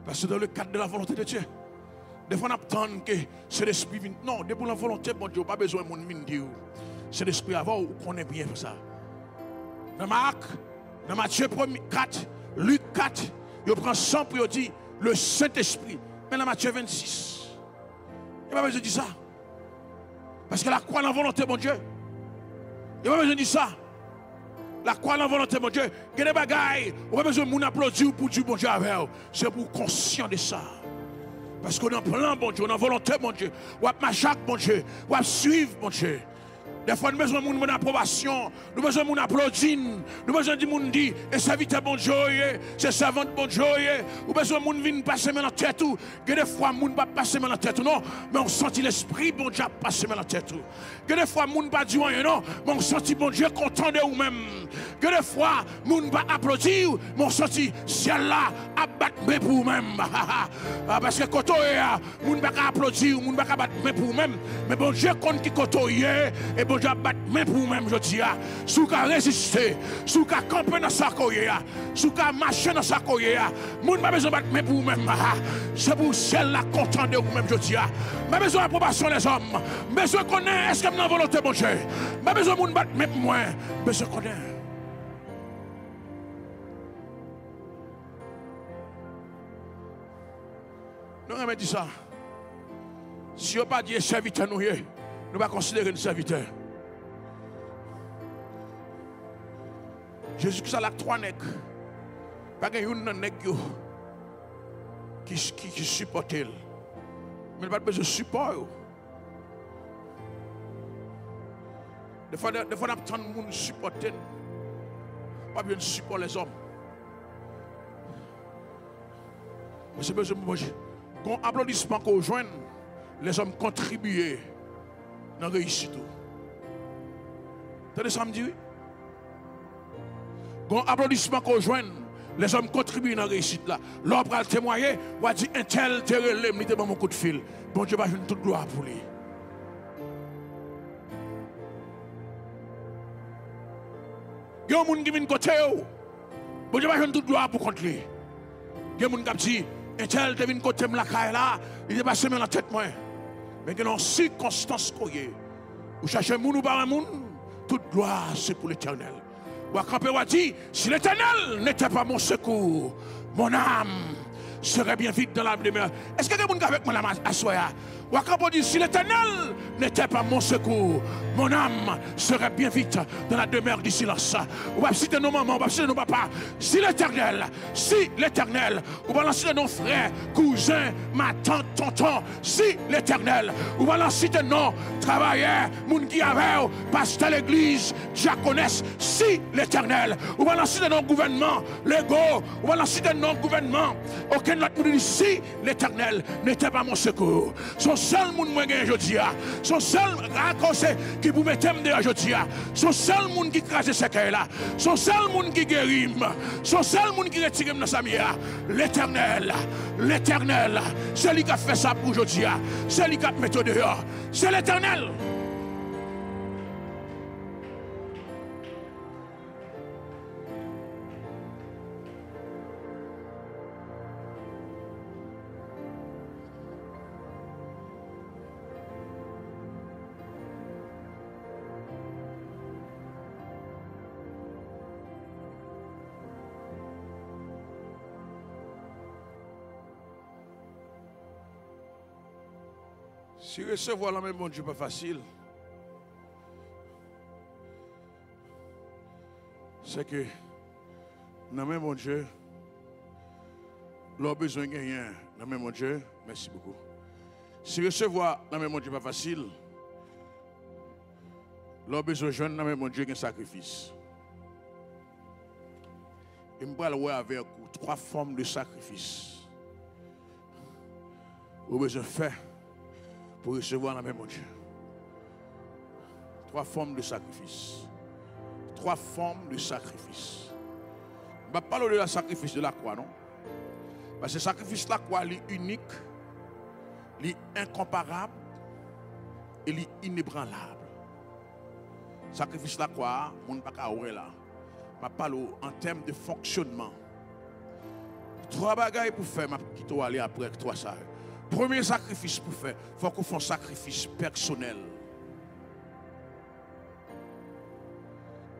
Parce que dans le cadre de la volonté de Dieu, des fois on attend que c'est l'Esprit vienne. Non, depuis la volonté, bon Dieu, pas besoin de mon dire. C'est l'Esprit avant, on connaît bien ça. Dans Marc, dans Matthieu 4, Luc 4, il prend 100 pour dire le Saint-Esprit. Mais dans Matthieu 26, il n'y a pas besoin de dire ça. Parce que la croix dans la volonté, mon Dieu. Il n'y a pas besoin de dire ça. La croix dans la volonté, mon Dieu. Il y a des bagailles. On n'a pas besoin de nous applaudir pour dire, bon Dieu, avec. C'est pour conscient de ça. Parce qu'on est en plan, bon Dieu. On est en volonté, mon Dieu. On va marcher, mon Dieu. On va suivre, mon Dieu. Des fois, nous avons besoin de mon approbation, nous avons besoin de mon applaudissement, nous avons besoin de mon dit, et serviteur bon Dieu, c'est servante bon Dieu, nous avons besoin de mon venir passer dans la tête, que des fois, mon pas passer dans la tête, non, mais on sentit l'esprit bon Dieu passer dans la tête. Que des fois, mon pas dire rien, non, mais on sentit bon Dieu content de vous-même. Que des fois, mon pas applaudir, mais on sentit ciel là, abattre pour vous-même. Parce que quand on est, mon pas applaudir, mon pas abattre pour vous-même, mais bon Dieu compte qui quand on est, et bon Dieu battre même pour vous-même, je dis, si vous résister, si vous camper dans sa courrière, si vous marcher dans sa courrière, vous n'avez pas besoin de battre même pour vous-même. C'est pour ciel là content de vous-même, je dis. Pas besoin d'approbation des hommes. Besoin qu'on ait, est-ce que vous avez volonté, mon Dieu? Pas besoin de battre même pour moi. Besoin qu'on ait. Nous avons dit ça. Si vous n'avez pas dit serviteur, nous ne pouvons pas considérer un serviteur. Jésus-Christ a 3 nègres. Pas qu'il y ait un nègre qui supporte. Mais il n'y a pas besoin de support. Des fois, on attend que les gens supportent. Pas besoin de support les hommes. Mais c'est besoin de Quand applaudissement qu'on joint, les hommes contribuent dans la réussite. T'as ça me dit? Quand applaudissement qu'on joint, les hommes contribuent dans la réussite là. L'homme va témoigner, va dire un tel te relève, il te donne mon coup de fil. Bon Dieu va jouer toute gloire pour lui. Il y a des gens qui viennent côté. Bon Dieu va jouer toute gloire pour contre lui. Il y a des gens qui disent, un tel te vient côté la caille là, il est passé dans la tête moi. Mais que dans circonstances qu'on y est, vous cherchez un monde ou pas un monde, toute gloire c'est pour l'Éternel. Ou camper ou dit, si l'Éternel n'était pas mon secours, mon âme serait bien vite dans la demeure. Est-ce que quelqu'un est avec moi là à soya? Ou camper dit, si l'Éternel n'était pas mon secours, mon âme serait bien vite dans la demeure du silence. Ou va citer nos mamans, ou va citer nos papas. Si l'Éternel, ou va lancer nos frères, cousins, ma tante, tonton, si l'Éternel, ou va citer nos travailleurs, moun qui avait, pasteur l'église, diaconesse, si l'Éternel, ou va citer nos gouvernements, l'ego, ou va citer nos gouvernements, aucun autre monde dit, si l'Éternel n'était pas mon secours. Son seul monde moi gagne aujourd'hui, son seul raccourci qui vous mettez de aujourd'hui, son seul monde qui crase ce qu'il là, son seul monde qui guérit, son seul monde qui retire dans sa mia, l'Éternel, c'est lui qui a fait ça pour aujourd'hui, c'est lui qui a mis dehors, c'est l'Éternel. Si recevoir la même bon Dieu pas facile, c'est que dans le même bon Dieu, leur besoin de gagner dans le même bon Dieu, merci beaucoup. Si recevoir la même bon Dieu pas facile, leur besoin de jeune dans le même bon Dieu, un sacrifice. Et je vais voir avec vous 3 formes de sacrifice. Vous avez besoin de faire pour recevoir la même mon Dieu. 3 formes de sacrifice. 3 formes de sacrifice. Je ne vais pas parler de la sacrifice de la croix, non? Parce que le sacrifice de la croix est unique, est incomparable et est inébranlable. Le sacrifice de la croix, on ne peut pas là. Je parle en termes de fonctionnement. 3 bagailles pour faire, je vais aller après 3 ça. Premier sacrifice pour faire, il faut qu'on fasse un sacrifice personnel.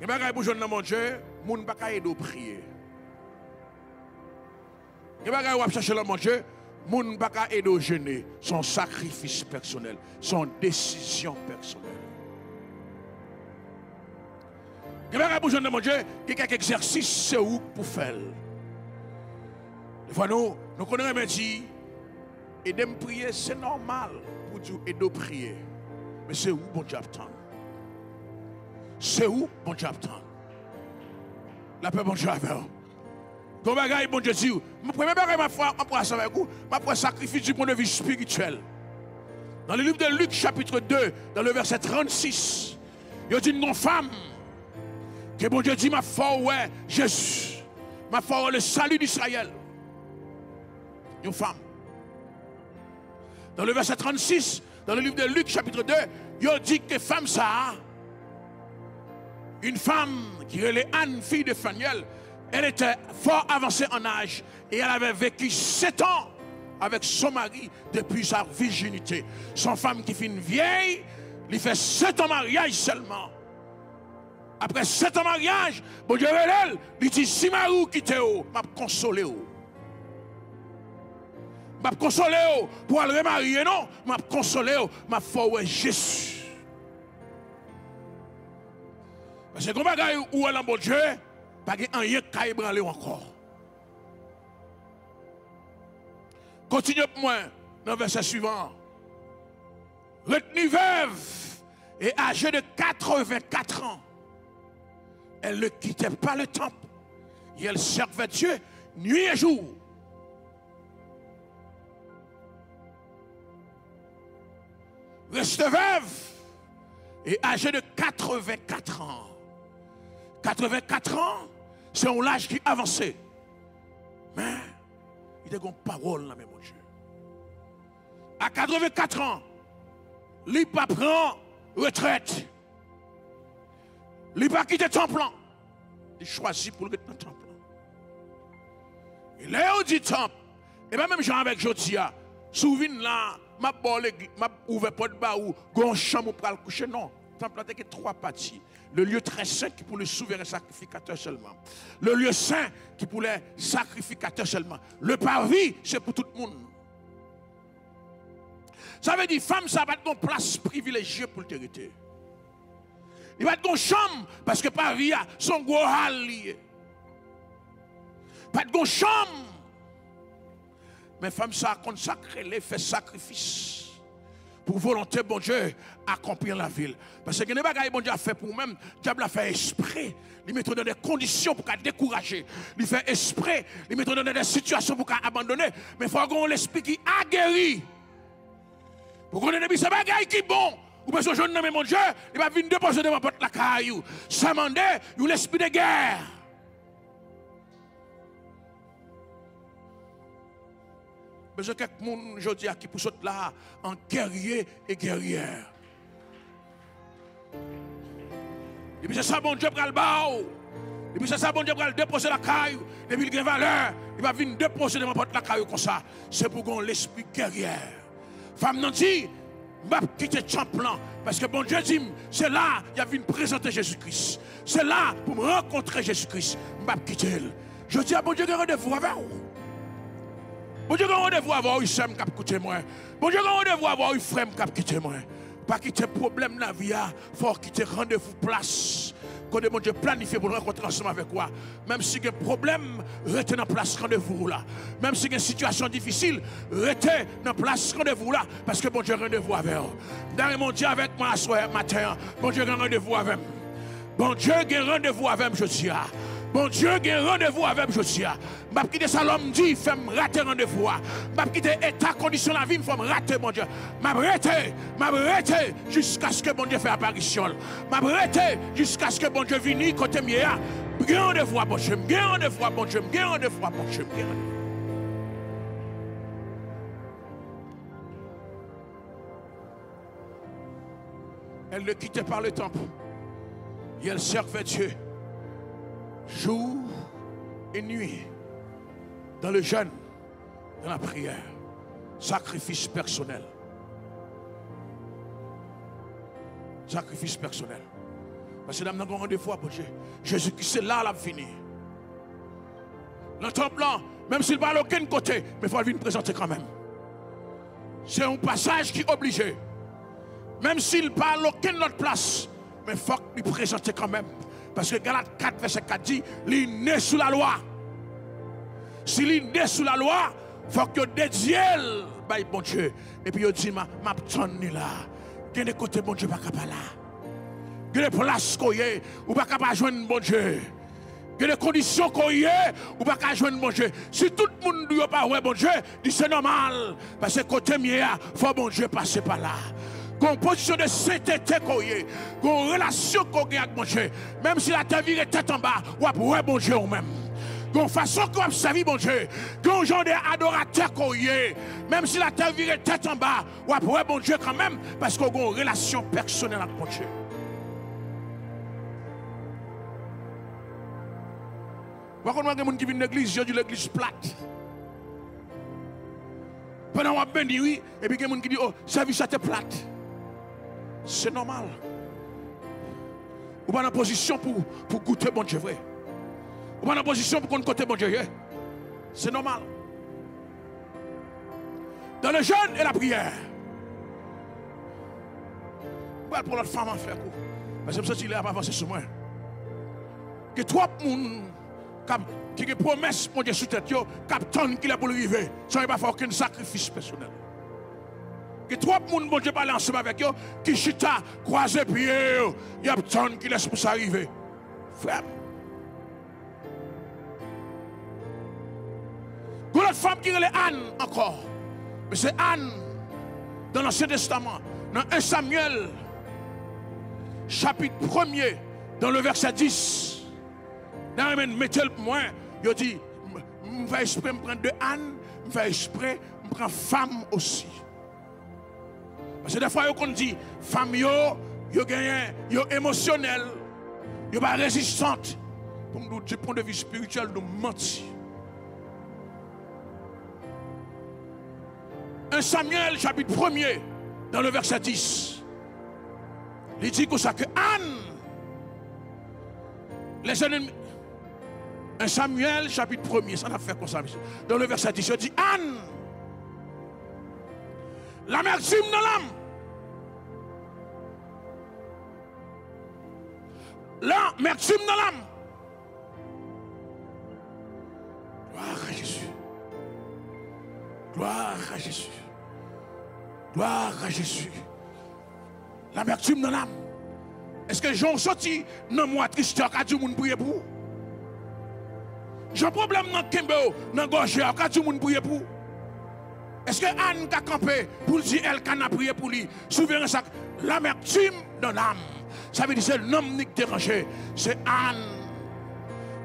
Et bien, pour jeune mon Dieu, mon ne peut pas aider à prier. Et bien, pour chercher mon Dieu, mon ne peut pas aider à jeûner. Son sacrifice personnel, son décision personnelle. Et bien, pour jeune mon Dieu, il y a quelques exercices, c'est où pour faire. Des fois, nous connaissons un dit. Et de me prier, c'est normal pour Dieu et de prier. Mais c'est où bon Dieu attend? C'est où bon Dieu attend? La paix bon Dieu avec vous. Comme bagaille bon Dieu dit, mon premier bagaille ma foi, on prend ça avec vous, ma foi sacrifice du point de vue spirituel. Dans le livre de Luc chapitre 2, dans le verset 36, il y a une femme que bon Dieu dit ma foi ouais Jésus, ma foi ouais le salut d'Israël. Une femme. Dans le verset 36, dans le livre de Luc, chapitre 2, il dit que femme ça, une femme qui est Anne, fille de Phanuel, elle était fort avancée en âge et elle avait vécu 7 ans avec son mari depuis sa virginité. Son femme qui finit vieille, il fait 7 ans de mariage seulement. Après 7 ans de mariage, bon Dieu elle, il dit si Marou quitte, m'a consolé. Je vais consoler pour aller remarier, non? Je vais consoler, ma foi, Jésus. Parce que comme bagaille où elle est bon Dieu, pas de rien qui a ébranlé encore. Continuez pour moi dans le verset suivant. Retenue veuve et âgée de 84 ans, elle ne quittait pas le temple et elle servait Dieu nuit et jour. reste veuve et âgée de 84 ans. 84 ans, c'est un âge qui avancé. Mais il y a une parole là, mon Dieu. À 84 ans, il n'a pas pris retraite. Il n'a pas quitté le temple. Il choisit pour le temple. Il est au dit temple. Et bien même Jean avec Jodia, souviens là, m'a ouvert porte ba ou gon chambre pour le coucher. Non, le temple a que 3 parties. Le lieu très saint qui pour le souverain sacrificateur seulement. Le lieu saint qui pour les sacrificateurs seulement. Le parvis, c'est pour tout le monde. Ça veut dire femme, ça va être une place privilégiée pour le territoire. Il va être une chambre parce que parvis a son gros hall lié. Pas de chambre. Mais femme, ça a consacré, les fait sacrifice. Pour volonté, bon Dieu, accomplir la ville. Parce que les bagailles, bon Dieu a fait pour nous-mêmes, diable a fait esprit. Il met dans des conditions pour décourager. Il fait esprit. Il met dans des situations pour abandonner. Mais il faut qu'on l'esprit qui a guéri. Pour qu'on ait des bagailles qui bon. Ou parce que je ne mon Dieu, il va venir déposer devant porte la caillou. Ça m'a dit, il l'esprit de guerre. Mais je quelques monde aujourd'hui qui pour sauter là en guerrier et guerrière. Et puis c'est ça bon Dieu pour le bao. Et puis c'est ça bon Dieu pour le déposer la caillou. Depuis il a valeur, il va venir déposer devant porte la caillou comme ça. C'est pour qu'on l'esprit guerrière. Femme non dit, je vais quitter le champion parce que bon Dieu dit, c'est là il a venu présenter Jésus-Christ. C'est là pour me rencontrer Jésus-Christ. Je vais quitter. Je dis à bon Dieu que rendez-vous avec vous. Bon Dieu, on devrait avoir eu Sam qui a quitté moi. Bon Dieu, on devrait avoir eu frère qui a quitté moi. Pas quitter problème dans la vie, il faut quitter rendez-vous place. Quand bon Dieu planifié pour rencontrer ensemble avec toi. Même si il y a un problème, restez dans place rendez-vous là. Même si il y a une situation difficile, restez dans place rendez-vous là. Parce que bon Dieu, rendez-vous avec vous. Dans mon Dieu avec moi ce matin, bon Dieu, rendez-vous avec moi. Bon Dieu, rendez-vous avec moi, je dis. Bon Dieu, il y a un rendez-vous avec Josia. Je vais quitter ça, l'homme dit, il faut me rater rendez-vous. Je vais quitter l'état, condition de la vie, il faut me rater, mon Dieu. Je vais rater jusqu'à ce que mon Dieu fasse apparition. Je vais rater jusqu'à ce que mon Dieu vienne côté mieux. Je vais rendez-vous, bon Dieu. Je vais rendez-vous, bon Dieu. Je vais rendez-vous, bon Dieu. Elle ne quittait pas le temple. Et elle servait Dieu. Jour et nuit, dans le jeûne, dans la prière, sacrifice personnel. Sacrifice personnel. Parce que nous avons rendez-vous pour Dieu. Jésus-Christ, c'est là la fini. Le temple, même s'il ne va à aucun côté, mais il faut venir présenter quand même. C'est un passage qui est obligé. Même s'il ne va à aucune autre place, mais il faut lui présenter quand même. Parce que Galates 4, verset 4 dit, il est né sous la loi. S'il est né sous la loi, il faut que dédié by bon Dieu. Et puis il dit, ma tonne là. Il y a des côtés bon Dieu pas capable là. Il y a des places qu'on y est, ou pas capable joindre bon Dieu. Il y a des conditions qu'on y est, ou pas capable joindre bon Dieu. Si tout le monde ne dit pas ouais bon Dieu, dit c'est normal. Parce que côté mieux, il faut bon Dieu passer par là. Qu'on position de sainteté qu'on y est, qu'on relation qu'on y a avec bon Dieu. Même si la terre vire tête en bas, ou après bon Dieu ou même. Qu'on façon qu'on observe bon Dieu. Qu'on genre d'adorateur qu'on y est. Même si la terre vire tête en bas, ou après bon Dieu quand même. Parce qu'on a une relation personnelle avec bon Dieu. Pourquoi on a des gens qui viennent de l'église, ils ont dit l'église plate. Pendant qu'on a béni, oui, et puis il y a des gens qui disent, oh, service était plate. C'est normal. Ou pas en position pour goûter bon Dieu vrai. Ou pas en position pour qu'on côté bon Dieu. C'est normal. Dans le jeûne et la prière. Pour l'autre femme en faire coup. Parce que je me sens qu'il est à avancer sur moi. Il y a trois personnes qui ont promesse mon Dieu sous tête, qui est pour arriver. Sans pas faire aucun sacrifice personnel. Que trois personnes, bon Dieu, parler ensemble avec eux, qui chita, croisé pied, il y a personne qui laisse pour ça arriver. Frère. Il y a une femme qui est Anne encore. Mais c'est Anne, dans l'Ancien Testament, Dans 1 Samuel, chapitre 1er, dans le verset 10, dans le mettez-le moi, il dit, je vais exprès me prendre de Anne, je vais exprès me prendre femme aussi. Parce que des fois, on dit, femme, yo émotionnelle, yo pas résistante. Pour nous, du point de vue spirituel, nous mentir. 1 Samuel, chapitre 1er, dans le verset 10, il dit que ça que Anne, les ennemis, 1 Samuel, chapitre 1er, ça a fait comme ça, dans le verset 10, il dit Anne, l'amertume dans l'âme. L'amertume dans l'âme. Gloire à Jésus. Gloire à Jésus. Gloire à Jésus. L'amertume dans l'âme. Est-ce que Jean sorti dans moi triste quand tout le monde prie pour? J'ai un problème dans Kembo, dans Gorge, quand tout le monde prie pour? Est-ce que Anne a campé pour dire elle can a prié pour lui? Souverain ça, l'amertume dans l'âme. Ça veut dire que c'est l'homme qui dérangé, c'est Anne.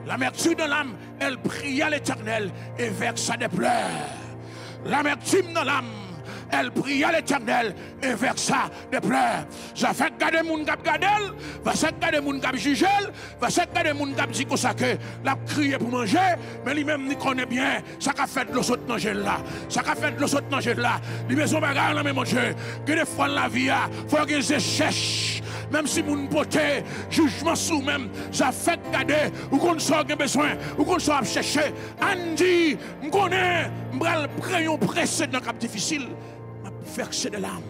L'amertume dans l'âme, elle prie à l'Éternel et versa des pleurs. L'amertume dans l'âme, elle prie à l'Éternel et versa des pleurs. Ça fait garder mon cap gadel, va se garder mon cap jugel, va se garder mon cap dit que ça que l'a crié pour manger, mais lui-même il connaît bien ça qu'a fait de l'eau saute dans là. Ça qu'a fait de l'eau saute dans là. Lui maison bagarre dans mon Dieu. Que des fois la vie a, faut que je cherche. Même si mon poté jugement sous même, ça fait garder ou qu'on soit besoin, ou qu'on soit chercher. Andy, me connaît, m'bral prendre pressé dans cap difficile. Verser de l'âme.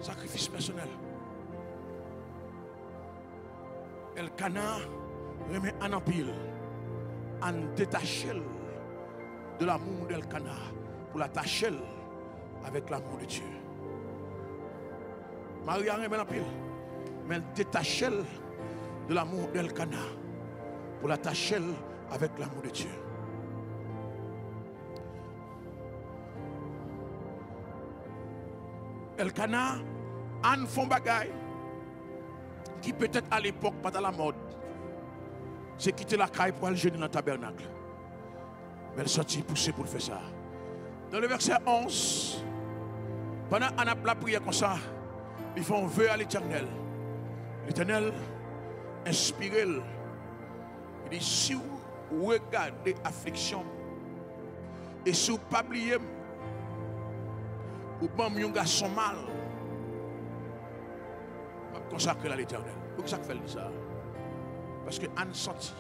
Sacrifice personnel. Elkana remet en empile, en détaché de l'amour d'Elkana pour l'attacher avec l'amour de Dieu. Marie a remis en empile, mais elle détache de l'amour d'Elkana pour l'attacher avec l'amour de Dieu. Elkana, Anne font bagaille qui peut-être à l'époque pas dans la mode. C'est quitter la caille pour aller jeûner dans le tabernacle. Mais elle sortit poussée pour faire ça. Dans le verset 11, pendant Anne a la prière comme ça, ils font vœu à l'Éternel. L'Éternel inspiré. Il dit si vous regardez l'affliction et si vous ne pas oublier, ou bon un garçon mal, je consacrer à l'Éternel. Pourquoi ça fait ça? Parce que Anne sentit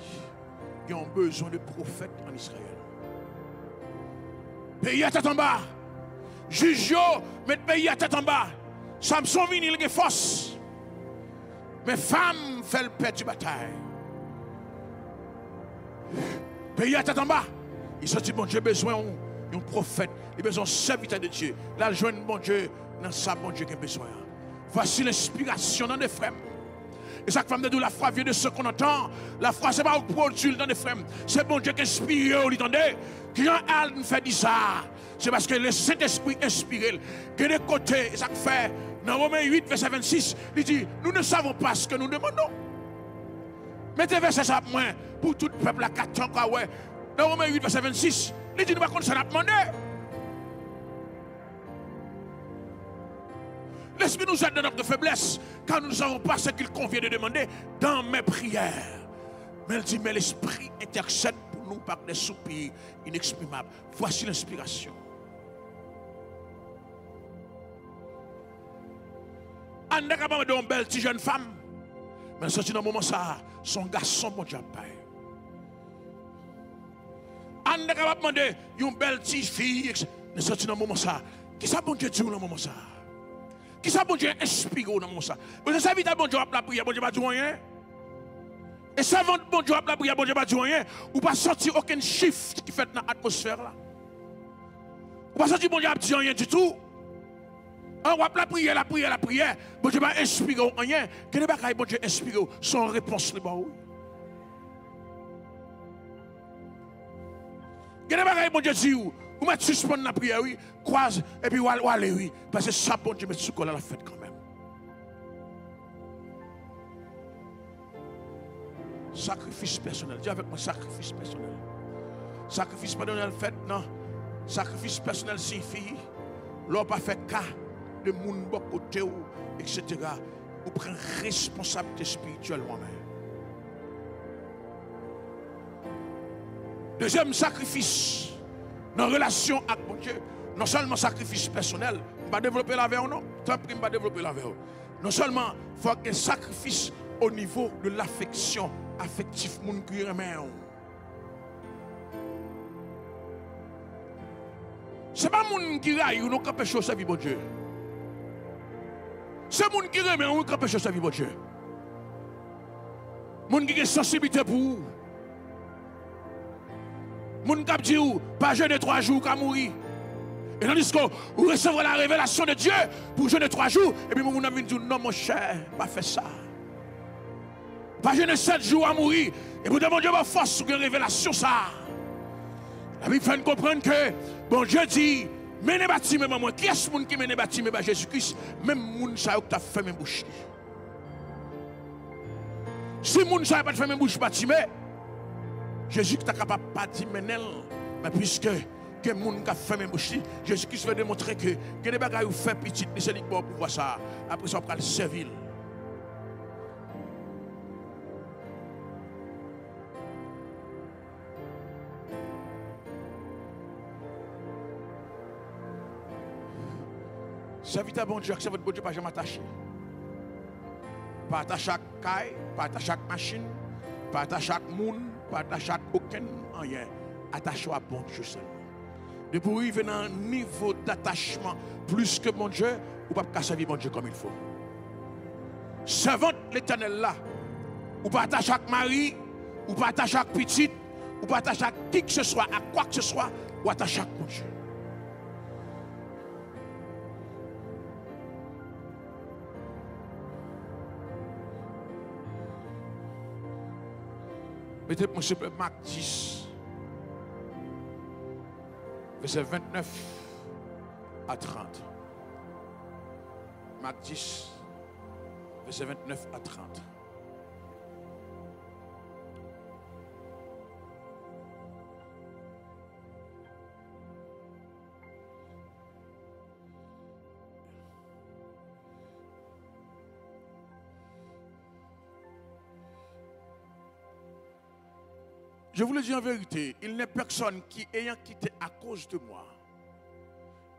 qu'ils ont besoin de prophètes en Israël. Pays à tête en bas, juge, mettre pays à tête en bas. Samson vient, il a force. Mais femme fait le père du bataille. Pays à tête en bas. Il se dit, bon Dieu, besoin d'un prophète. Il a besoin d'un serviteur de Dieu. Là, je joue bon Dieu dans ça, bon Dieu qui a besoin. Voici l'inspiration dans les frères. Et chaque femme de nous, la foi vient de ce qu'on entend. La foi, ce n'est pas pour produire dans les frères. C'est bon Dieu qui inspire, vous entendez? Qui a fait ça? C'est parce que le Saint-Esprit inspiré. Que de côté, ça fait. Dans Romains 8, verset 26, il dit, nous ne savons pas ce que nous demandons. Mettez verset ça pour tout le peuple à 4 ans. Dans Romains 8, verset 26, il dit, nous ne savons pas ce qu'on a demandé. L'Esprit nous aide dans notre faiblesse, car nous ne savons pas ce qu'il convient de demander dans mes prières. Mais il dit, mais l'Esprit intercède pour nous par des soupirs inexprimables. Voici l'inspiration. Anne n'a pas de belle petite jeune femme. Mais sorti dans le moment ça, son garçon, mon Dieu, Anne n'a pas demandé une belle petite fille. Mais sorti dans le moment ça. Qui ça, bon Dieu, dit dans le moment ça? Qui ça, bon Dieu, inspire dans le moment ça? Vous savez, bon Dieu, la prière, bon Dieu, pas dit rien. Et ça, bon Dieu, la prière, bon Dieu, pas dit rien. Ou pas sortir aucun shift qui fait dans l'atmosphère là. Ou pas sortir, bon Dieu, pas dit rien du tout. On va la prière. Bon Dieu va inspirer rien. Quel est bon Dieu inspire son réponse les bas. Il y a des bagages, bon Dieu dit, ou mettre suspendre la prière, oui, croise, et puis ou aller, oui. Parce que ça, bon Dieu, met sous la fête quand même. Sacrifice personnel. Dis avec moi, sacrifice personnel. Sacrifice personnel fait, non. Sacrifice personnel signifie, l'on pas fait cas de moun bon côté, etc. Ou prendre responsabilité spirituelle moi-même. Deuxième sacrifice, dans relation avec mon Dieu, non seulement sacrifice personnel, on va développer la verre, non? Tant pis, on va développer la verre. Non seulement, il faut qu'il y ait un sacrifice au niveau de l'affection affective, mon qui remet. Ce n'est pas mon qui raille ou non qui empêche sa vie, mon Dieu. C'est mon qui remet ou qui empêche sa vie, mon Dieu. Mon qui a sensibilité pour vous. Mon cap dit ou pas jeûner 3 jours qu'à mourir. Et tandis que vous recevez la révélation de Dieu pour jeûner 3 jours, et puis mon ami dit non mon cher, pas faire ça. Pas jeûner 7 jours à mourir, et vous demandez ma force sur une révélation ça. La Bible fait comprendre que bon Dieu dit, menez bâtiment moi, qui est ce monde qui mène bâtiment par Jésus-Christ, même moun ça qui t'a fait mes bouches. Si moun ça pas fait mes bouches bâtiment, Jésus qui t'a capable pas dire menel, mais puisque que moun qui fait mes bouches, Jésus-Christ veut démontrer que des bagages fait petit, c'est lui pour pouvoir ça. Après ça on va le servir. Servir à bon Dieu, c'est votre bon Dieu, pas jamais attaché. Pas attaché à caille, pas attaché à machine, pas attaché à monde, pas attaché à aucun rien. Attaché à bon Dieu seulement. De pour arriver dans un niveau d'attachement plus que mon Dieu, ou pas servir mon Dieu comme il faut. Servant l'Éternel là, ou pas attaché à mari, ou pas attaché à petite, ou pas attaché à qui que ce soit, à quoi que ce soit, ou attaché à mon Dieu. Mettez-moi s'il vous plaît Marc 10, verset 29 à 30. Marc 10, verset 29 à 30. Je vous le dis en vérité, il n'est personne qui, ayant quitté à cause de moi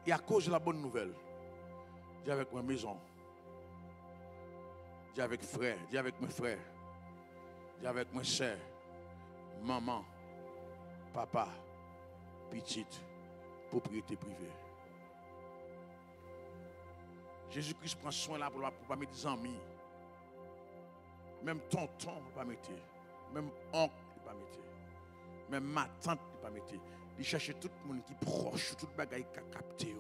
et à cause de la bonne nouvelle, dis avec ma maison, dis avec frère, dis avec mes frères, dis avec mes soeurs, maman, papa, petite, propriété privée. Jésus-Christ prend soin là pour ne pas mettre des amis. Même tonton ne pas mettre. Même oncle ne pas mettre. Même ma tante ne pas mettre. Il cherche tout le monde qui est proche, tout le monde qui a capté.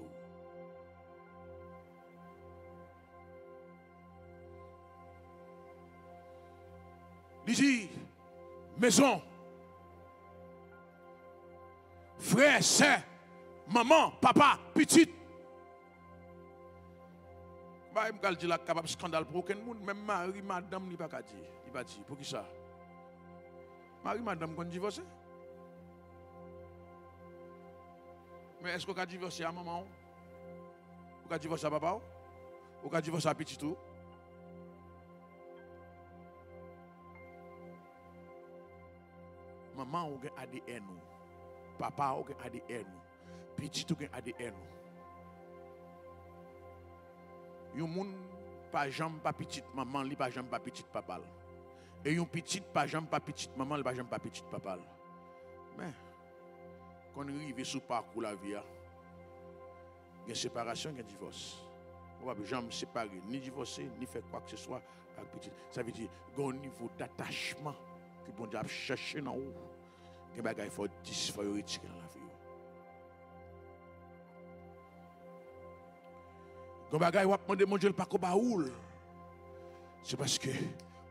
Il dit, maison, frère, sœur, maman, papa, petite. Je ne vais pas capable de scandale pour aucun monde. Même Marie, madame, il ne va pas dire. Il va dire, pour qui ça? Marie, madame, qu'on divorce? Mais est-ce qu'on a divorcé à maman? Ou qu'on a divorcé à papa? Ou qu'on a divorcé à petit tout? Maman ou un ADN, papa ou un ADN, petit ou un ADN. Yon moun pas jambe pas petite maman, li pas jambe pas petite papa. Et yon petite pas jambe pas petite maman, li pas jambe pas petite papa. Mais quand on arrive sous parcours la vie, il y a séparation, il y a divorce. On va jamais séparer, ni divorcer, ni faire quoi que ce soit avec petite. Ça veut dire qu'il y a un niveau d'attachement que bon Dieu a cherché dans vous. Il faut retirer dans la vie. Quand bagay wap demande mon Dieu pas ko baoul. C'est parce que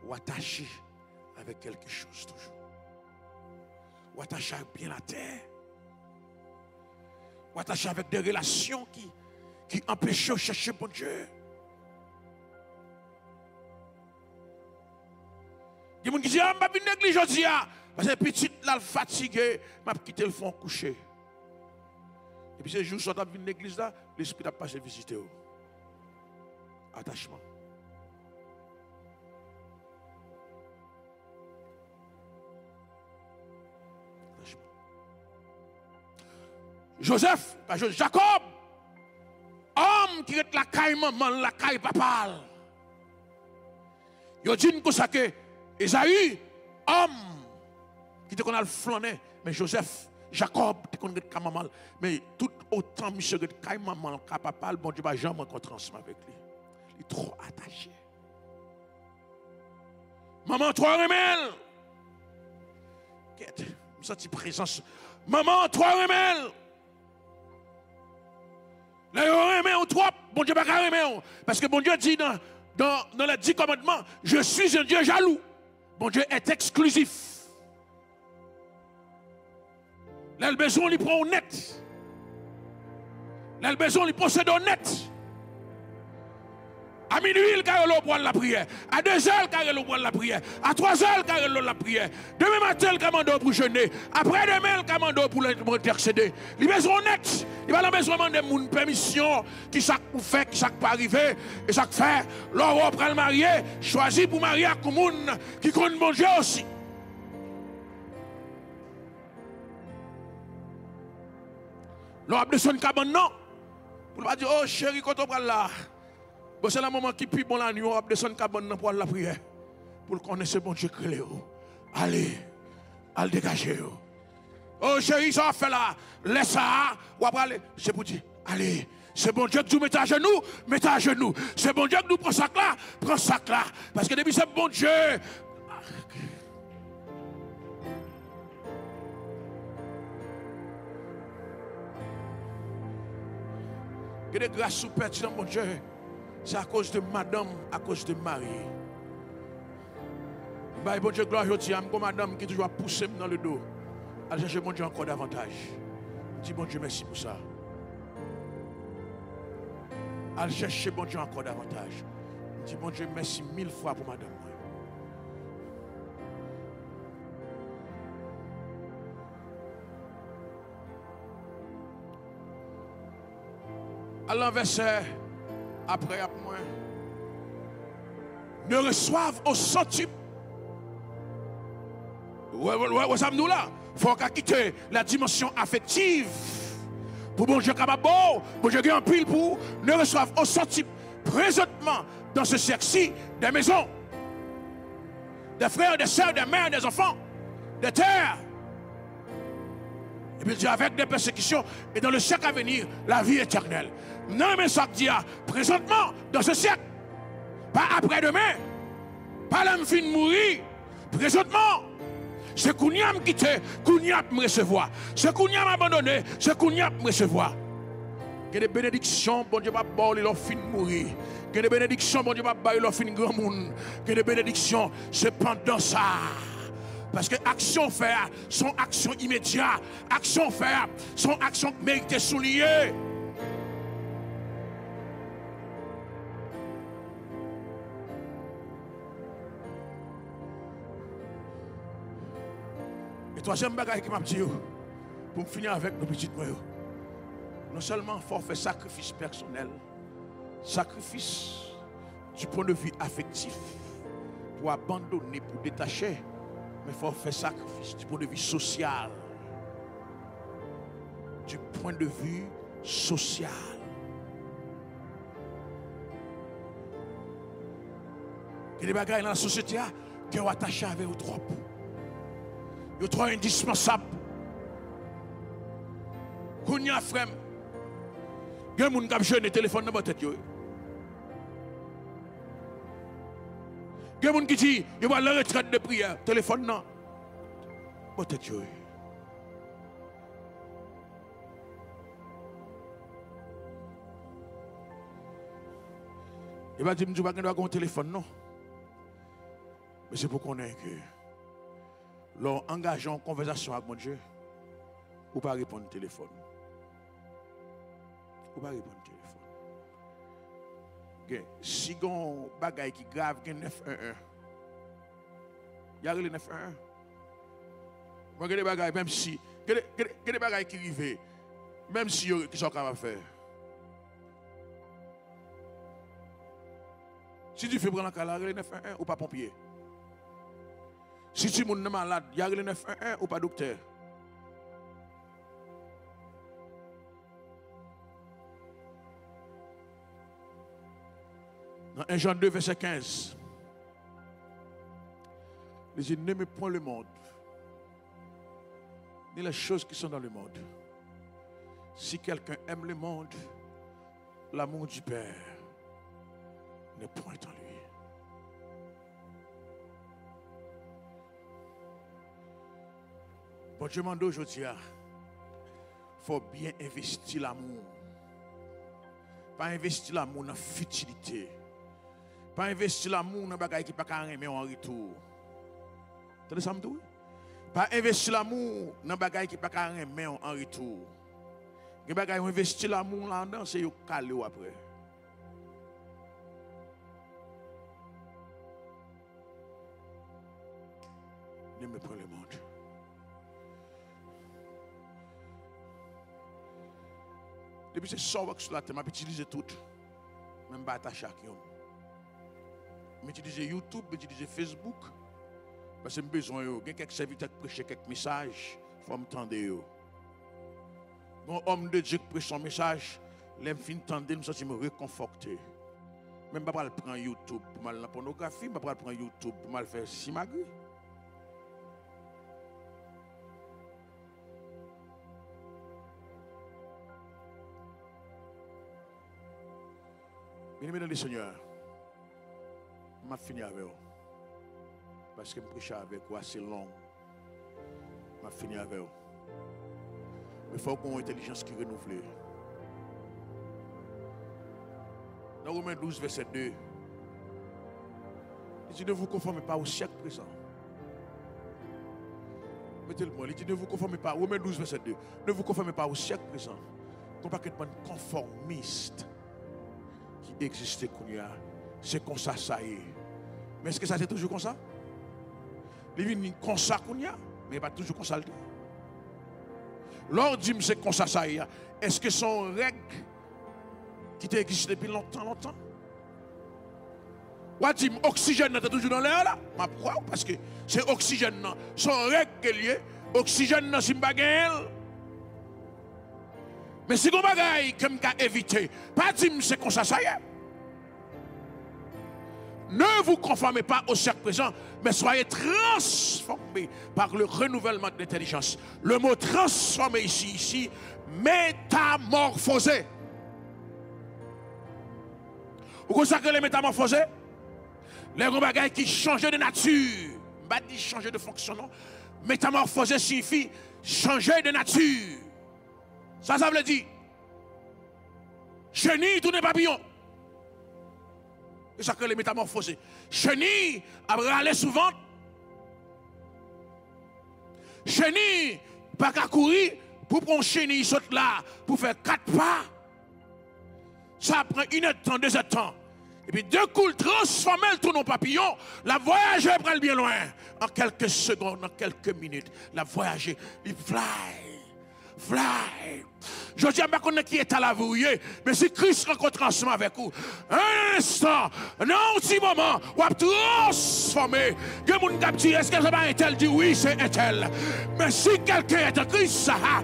ou attaché avec quelque chose toujours. Ou attaché bien la terre. Ou attaché avec des relations qui empêchent de chercher bon Dieu. Il y a des gens qui disent, ah, je vais négliger aujourd'hui. Parce que petit, là, fatigué, je vais quitter le fond coucher. Et puis, ces jours, quand tu viens l'église là, l'esprit a passé visiter. Attachement. Attachement. Joseph, Jacob, homme qui est la caille maman, la caille papa. Il dit comme ça que Esaü, homme qui te connaît le flâner, mais Joseph, Jacob, tu connais le maman, mais tout autant monsieur que caille maman, papa, bon Dieu va jamais rencontrer ensemble avec lui. Il est trop attaché. Maman, toi remèle. Je me sens présence. Maman, toi remèle. Là, il remet ou trop, bon Dieu va remettre. Parce que bon Dieu dit dans les 10 commandements, je suis un Dieu jaloux. Bon Dieu est exclusif. Là, le besoin, il prend net. Là, le besoin, il possède net. À minuit, il carré l'eau pour la prière. À 2 heures, il carré l'eau pour la prière. À 3 heures, il carré l'eau pour la prière. Demain matin, il commande pour jeûner. Après demain, il commande pour intercéder. Il a besoin net. Il va besoin de mon permission. Qui ça pour faire, qui ça pas arriver. Et ça fait. L'on prend le marié. Choisit pour marier à Koumoun. Qui connaît mon Dieu aussi. L'on a besoin de cabane non. Pour pas dire, oh chérie, quand on prend là. C'est le moment qui prie bon la nuit, on va descendre cabane pour la prière. Pour connaître ce bon Dieu créé. Allez, allez dégager. Oh chérie, ça va faire là. Laisse ça. Ou après aller. C'est pour dire, allez. C'est bon Dieu que nous mettons à genoux, mettez à genoux. C'est bon Dieu que nous prenons ça là, prends ça là. Parce que depuis c'est bon Dieu. Que de grâce sous pertinent, mon Dieu. C'est à cause de madame, à cause de mari. Bah, bon Dieu, gloire, je dis, comme madame qui toujours poussé dans le dos. Elle cherche mon Dieu encore davantage. Je dis, bon Dieu, merci pour ça. Elle cherche bon Dieu encore davantage. Je dis, bon Dieu, merci 1000 fois pour madame. À l'enverset. Après, moi, ne reçoivent au centuple. Ouais, ça nous là. Il faut quitter la dimension affective. Pour bon Dieu capable, bon Dieu qui en pile pour ne reçoivent au centuple. Présentement, dans ce cercle-ci, des maisons, des frères, des sœurs, des mères, des enfants, des terres. Et puis Dieu avec des persécutions et dans le siècle à venir, la vie éternelle. Non, mais ça dit présentement, dans ce siècle, pas après-demain, pas l'homme fin de mourir, présentement, c'est Kounyam qui te, Kounyam me recevoir. C'est Kounyam abandonné, c'est Kounyam me recevoir. Que des bénédictions, bon Dieu, pas bon, leur fin de mourir. Que des bénédictions, bon Dieu, pas bon, leur fin de grand monde. Que des bénédictions, c'est pendant ça. Parce que action faire, son action immédiate. Action faire, son action mérite souligner. Et troisième bagage qui m'a dit, pour finir avec nos petites moyens, non seulement il faut faire sacrifice personnel, sacrifice du point de vue affectif, pour abandonner, pour détacher, mais il faut faire sacrifice du point de vue social. Du point de vue social. Il y a des bagages dans la société qui sont attachés avec eux trop. Ils sont trop indispensables. Quand il y a un frère, il y a des gens qui ont un téléphone dans la tête. Il y a des gens qui disent, il y a la retraite de prière, téléphone non. Peut-être. Il va dire, je ne vais pas avoir un téléphone, non. Mais c'est pour qu'on ait que, l'on engage en conversation avec mon Dieu, ou pas répondre au téléphone. Ou pas répondre au téléphone. Si on a des qui grave, il y a 911. Il y a le 911. Il y a des bagages, même si. Il y a des bagages qui arrivent, même si ils sont capables de faire. Si tu fais prendre la calage, il y a le 911 ou pas pompier. Si tu es malade, il y a le 911 ou pas docteur. Dans 1 Jean 2, verset 15, il dit, n'aimez point le monde, ni les choses qui sont dans le monde. Si quelqu'un aime le monde, l'amour du Père n'est point en lui. Bon, je demande aujourd'hui, il faut bien investir l'amour. Pas investir l'amour dans la futilité. Pas investir l'amour dans les bagages qui ne sont pas en retour. Vous entendez ça? Pas investir l'amour dans les bagages qui ne sont pas en retour. Les bagages qui investir l'amour là-dedans, c'est calé après. N'aimez pas le monde. Depuis que je sors sur la terre, je utilise tout. Même pas à chacun. Je utilise YouTube, je utilise Facebook. Parce que j'ai besoin de quelques serviteurs qui prêchent quelques messages. Il faut me tendre. Un homme de Dieu qui prêche son message, l'aime fin tendre, je me sens réconforté. Même pas prendre YouTube pour mal la pornographie, pas prendre YouTube pour mal faire simagri. Bien-aimés le Seigneur, je fini avec vous. Parce que je prêche avec vous assez long. Je fini avec vous. Mais il faut qu'on ait une intelligence qui renouvelle. Dans Romains 12, verset 2, il dit ne vous conformez pas au siècle présent. Mettez-le-moi, il dit ne vous conformez pas, Romains 12, verset 2, ne vous conformez pas au siècle présent. Comme pas quelqu'un conformiste qui existait qu'on y a. C'est comme ça, ça y est. Mais est-ce que ça c'est toujours comme ça? Il vient comme ça qu'on y a, mais pas toujours comme ça. L'ordre dit c'est comme ça, ça y est. Est-ce que son règle qui t'a existé depuis longtemps? Ou dit oxygène est toujours dans l'air là? Pourquoi? Parce que c'est oxygène. Son règle qui est lié, oxygène c'est pas gagné. Mais si vous avez évité, pas dire c'est comme ça, ça y est. Ne vous conformez pas au siècle présent, mais soyez transformés par le renouvellement de l'intelligence. Le mot transformer ici, métamorphoser. Vous consacrez les métamorphosés? Les bagages qui changent de nature. Pas dit changer de fonctionnement. Métamorphoser signifie changer de nature. Ça veut dire chenille tourne papillon. C'est ça que les métamorphosés. Chenille a râlé souvent. Chenille pas qu'à courir pour prendre chenille saute là pour faire 4 pas. Ça prend 1 heure de temps, 2 heures de temps. Et puis deux coups transformer le tournon papillon, la voyager prend bien loin. En quelques secondes, en quelques minutes, la voyager, il fly. Je dis à ma connaître qui est à la vouille, mais si Christ rencontre ensemble avec vous, un instant, un petit moment, vous avez transformé. Que mon cap dit, est-ce que c'est pas un tel? Dit oui, c'est un tel. Mais si quelqu'un est en Christ, ça a.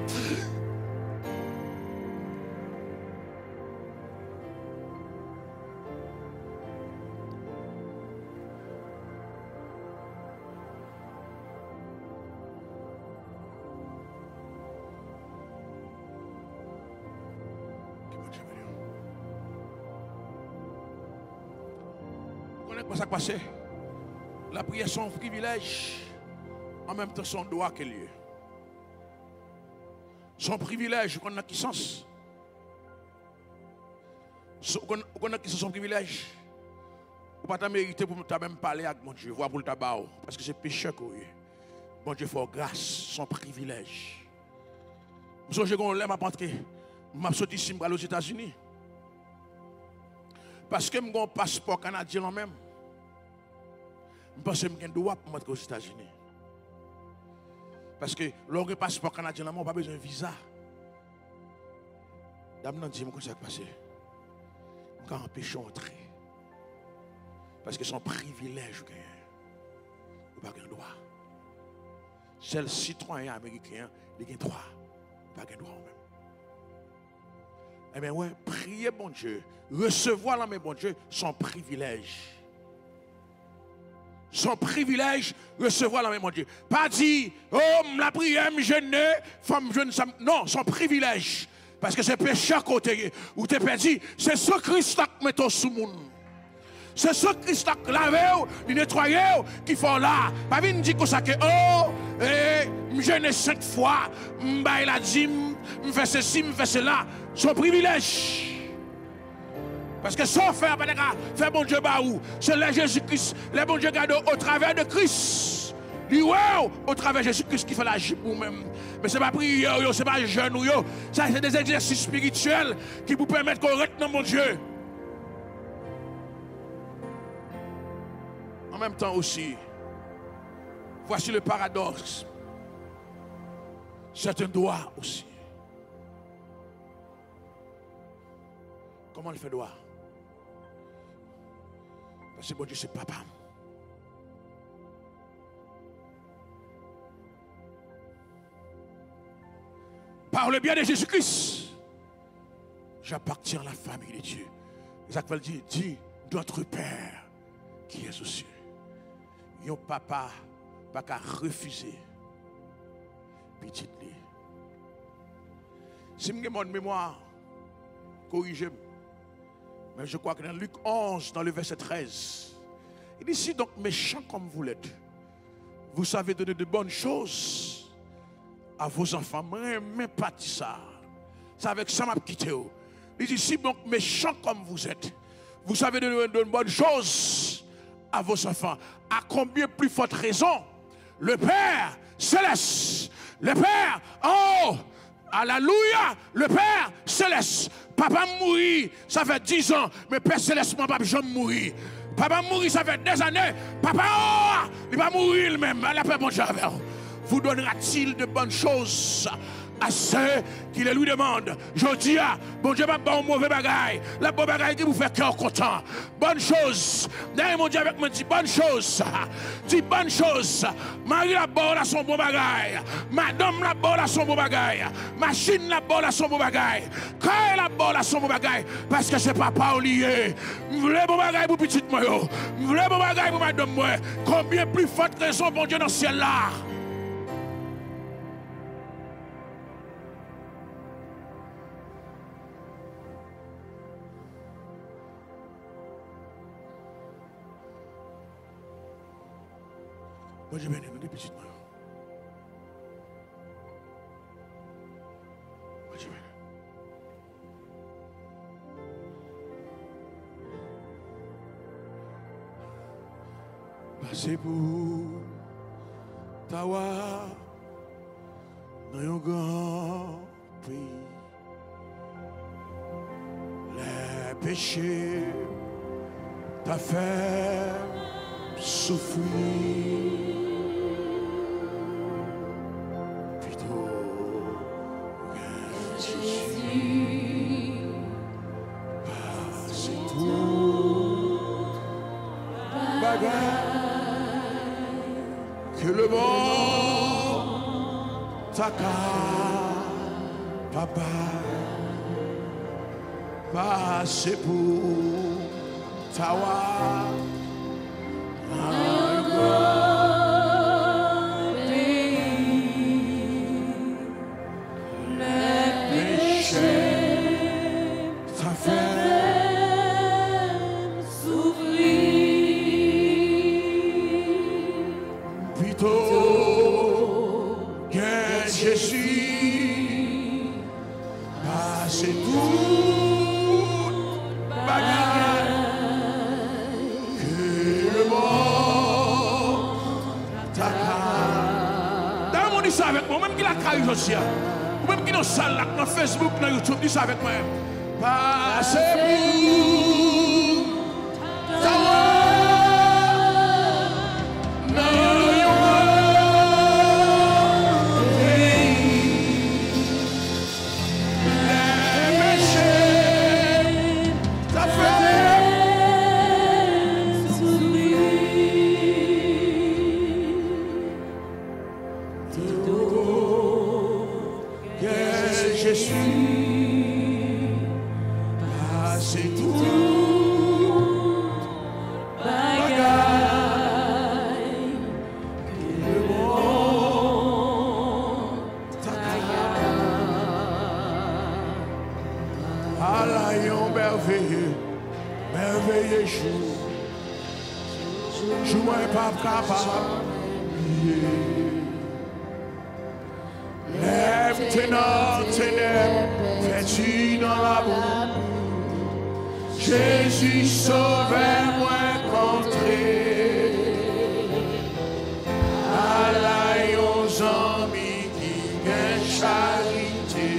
Comment ça passe? La prière son privilège, en même temps son droit qu'elle est. Son privilège, qu'on a qui sens? Qu'on a qui son privilège? Ou pas mérité pour même parler avec mon Dieu, voir pour le tabac, parce que c'est pécheur qu'on est. Bon Dieu, faut grâce, son privilège. Je vais m'a penser Je suis sorti ici aux États-Unis. Parce que j'ai un passeport canadien en même. Je pense que j'ai un droit pour entrer aux États-Unis. Parce que lorsque un passeport canadien, on n'a pas besoin de visa. Dame n'a dit, comment ça va passer? On va empêcher d'entrer. Parce que c'est un privilège. On n'a pas de droit. Seul citoyen américain, il a droit. Pas de droit même. Eh bien, ouais, prier bon Dieu, recevoir la main bon Dieu, son privilège. Son privilège, recevoir la main bon Dieu. Pas dit, oh, la prière, me jeûne, femme jeûne, non, son privilège. Parce que c'est péché à côté, où tu es perdu, c'est ce Christ qui met sous le monde. C'est ce Christ qui lave, qui nettoie, qui font là. Pas bien dire que ça que, oh, me jeûne 5 fois, me baille la dîme, me fait ceci, me fait cela. Son privilège. Parce que sans faire, faire bon Dieu baou, c'est le Jésus-Christ, le bon Dieu garde au travers de Christ. Au travers de Jésus-Christ qui fait la vie pour nous-mêmes. Mais ce n'est pas prière, ce n'est pas jeûne, ça c'est des exercices spirituels qui vous permettent qu'on reste dans mon Dieu. En même temps aussi, voici le paradoxe. C'est un droit aussi. Comment le fait droit? Parce que bon Dieu, c'est papa. Par le bien de Jésus-Christ, j'appartiens à la famille de Dieu. Jacques va dire, dis notre Père qui est aux cieux. Yon papa pas qu'à refuser petit li. Si je mon mémoire, corrigez-moi. Mais je crois que dans Luc 11, dans le verset 13, il dit, si donc méchants comme vous l'êtes, vous savez donner de bonnes choses à vos enfants, mais pas ça. C'est avec ça m'a quitté. Il dit, si donc méchants comme vous êtes, vous savez donner de bonnes choses à vos enfants, à combien plus forte raison le Père céleste, le Père, oh, alléluia, le Père céleste. Papa mourit, ça fait 10 ans, mais Père céleste, mon papa, je mourir. Papa mourit, ça fait des années. Papa, oh, il va mourir lui-même. La paix, bon Dieu, vous donnera-t-il de bonnes choses à ceux qui les lui demandent? Je dis, bon Dieu, pas bon mauvais bagaille. La bonne bagaille qui vous fait cœur content. Bonne chose. D'ailleurs, mon Dieu, avec moi, dit bonne chose. Dis bonne chose. Marie la bonne à son bon bagaille. Madame la bonne à son bon bagaille. Machine la bonne à son bon bagaille. Quand la bonne à son bon bagaille. Parce que c'est papa lié. Je voulais bon bagaille pour petite moi. Je voulais bon bagaille pour madame moi. Combien plus forte raison, bon Dieu, dans ce ciel-là. Moi, je vais venir des petites mains. Moi, je vais. Passer pour Tawa dans un grand pays. Les péchés t'a fait souffrir. Que le bon taka papa passe pour Tawa un grand pays. Les péchés ça fait souffrir. Plutôt que Jésus passe tout bagarre que le monde t'accorde. Dans mon dit ça avec moi, même qu'il a caillou aussi. Ou même qui dans salle là, dans Facebook, dans YouTube, dis ça avec moi. Passez pour ta merveilleux jour, je ne suis pas capable. Lève tes noms, tes lèvres, fais-tu dans la boue. Jésus sauve-moi contré. Allah aux amis qui gagnent charité,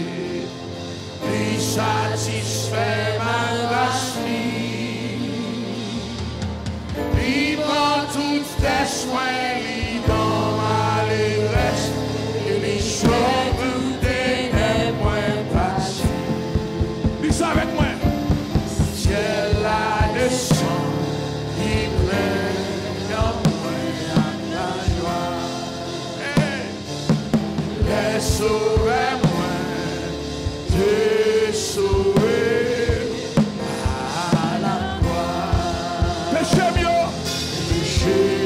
lui satisfait ma grâce. Tes soins, dans ma légresse, et les sauve des moins passés. Dis ça avec moi. Ciel la descend, il prend en moi la joie. Les sauve-moi, te sauver à la croix. Péché mieux, péché.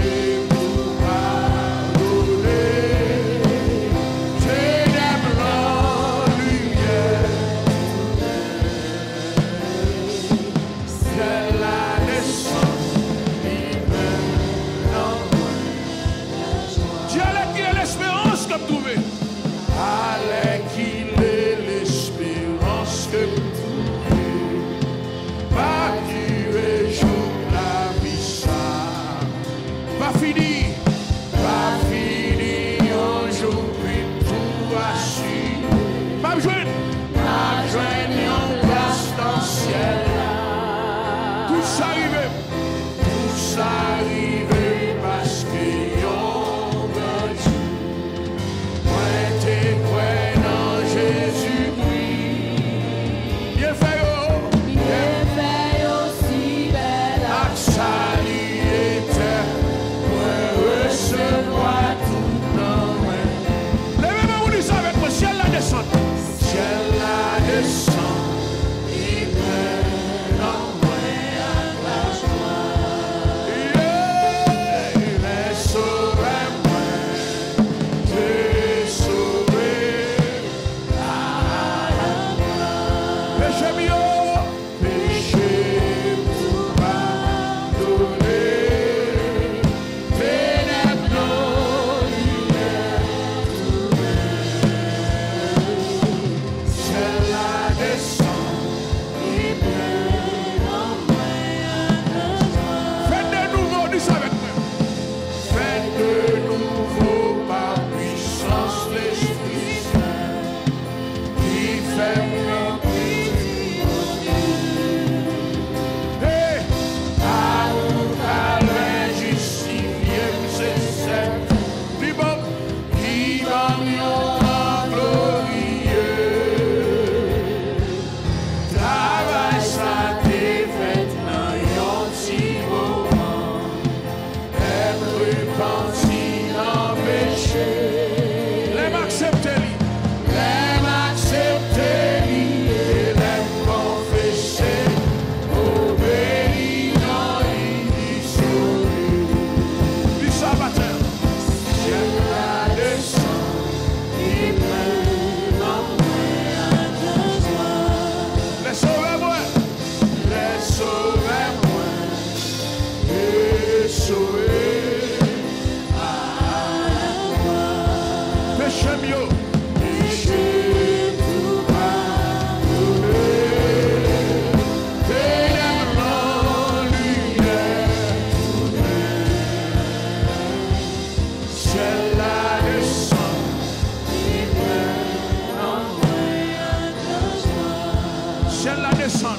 Ciel la descend.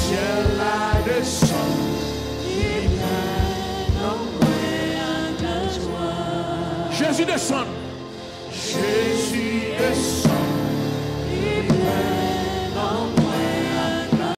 Ciel la descend. Jésus descend. Jésus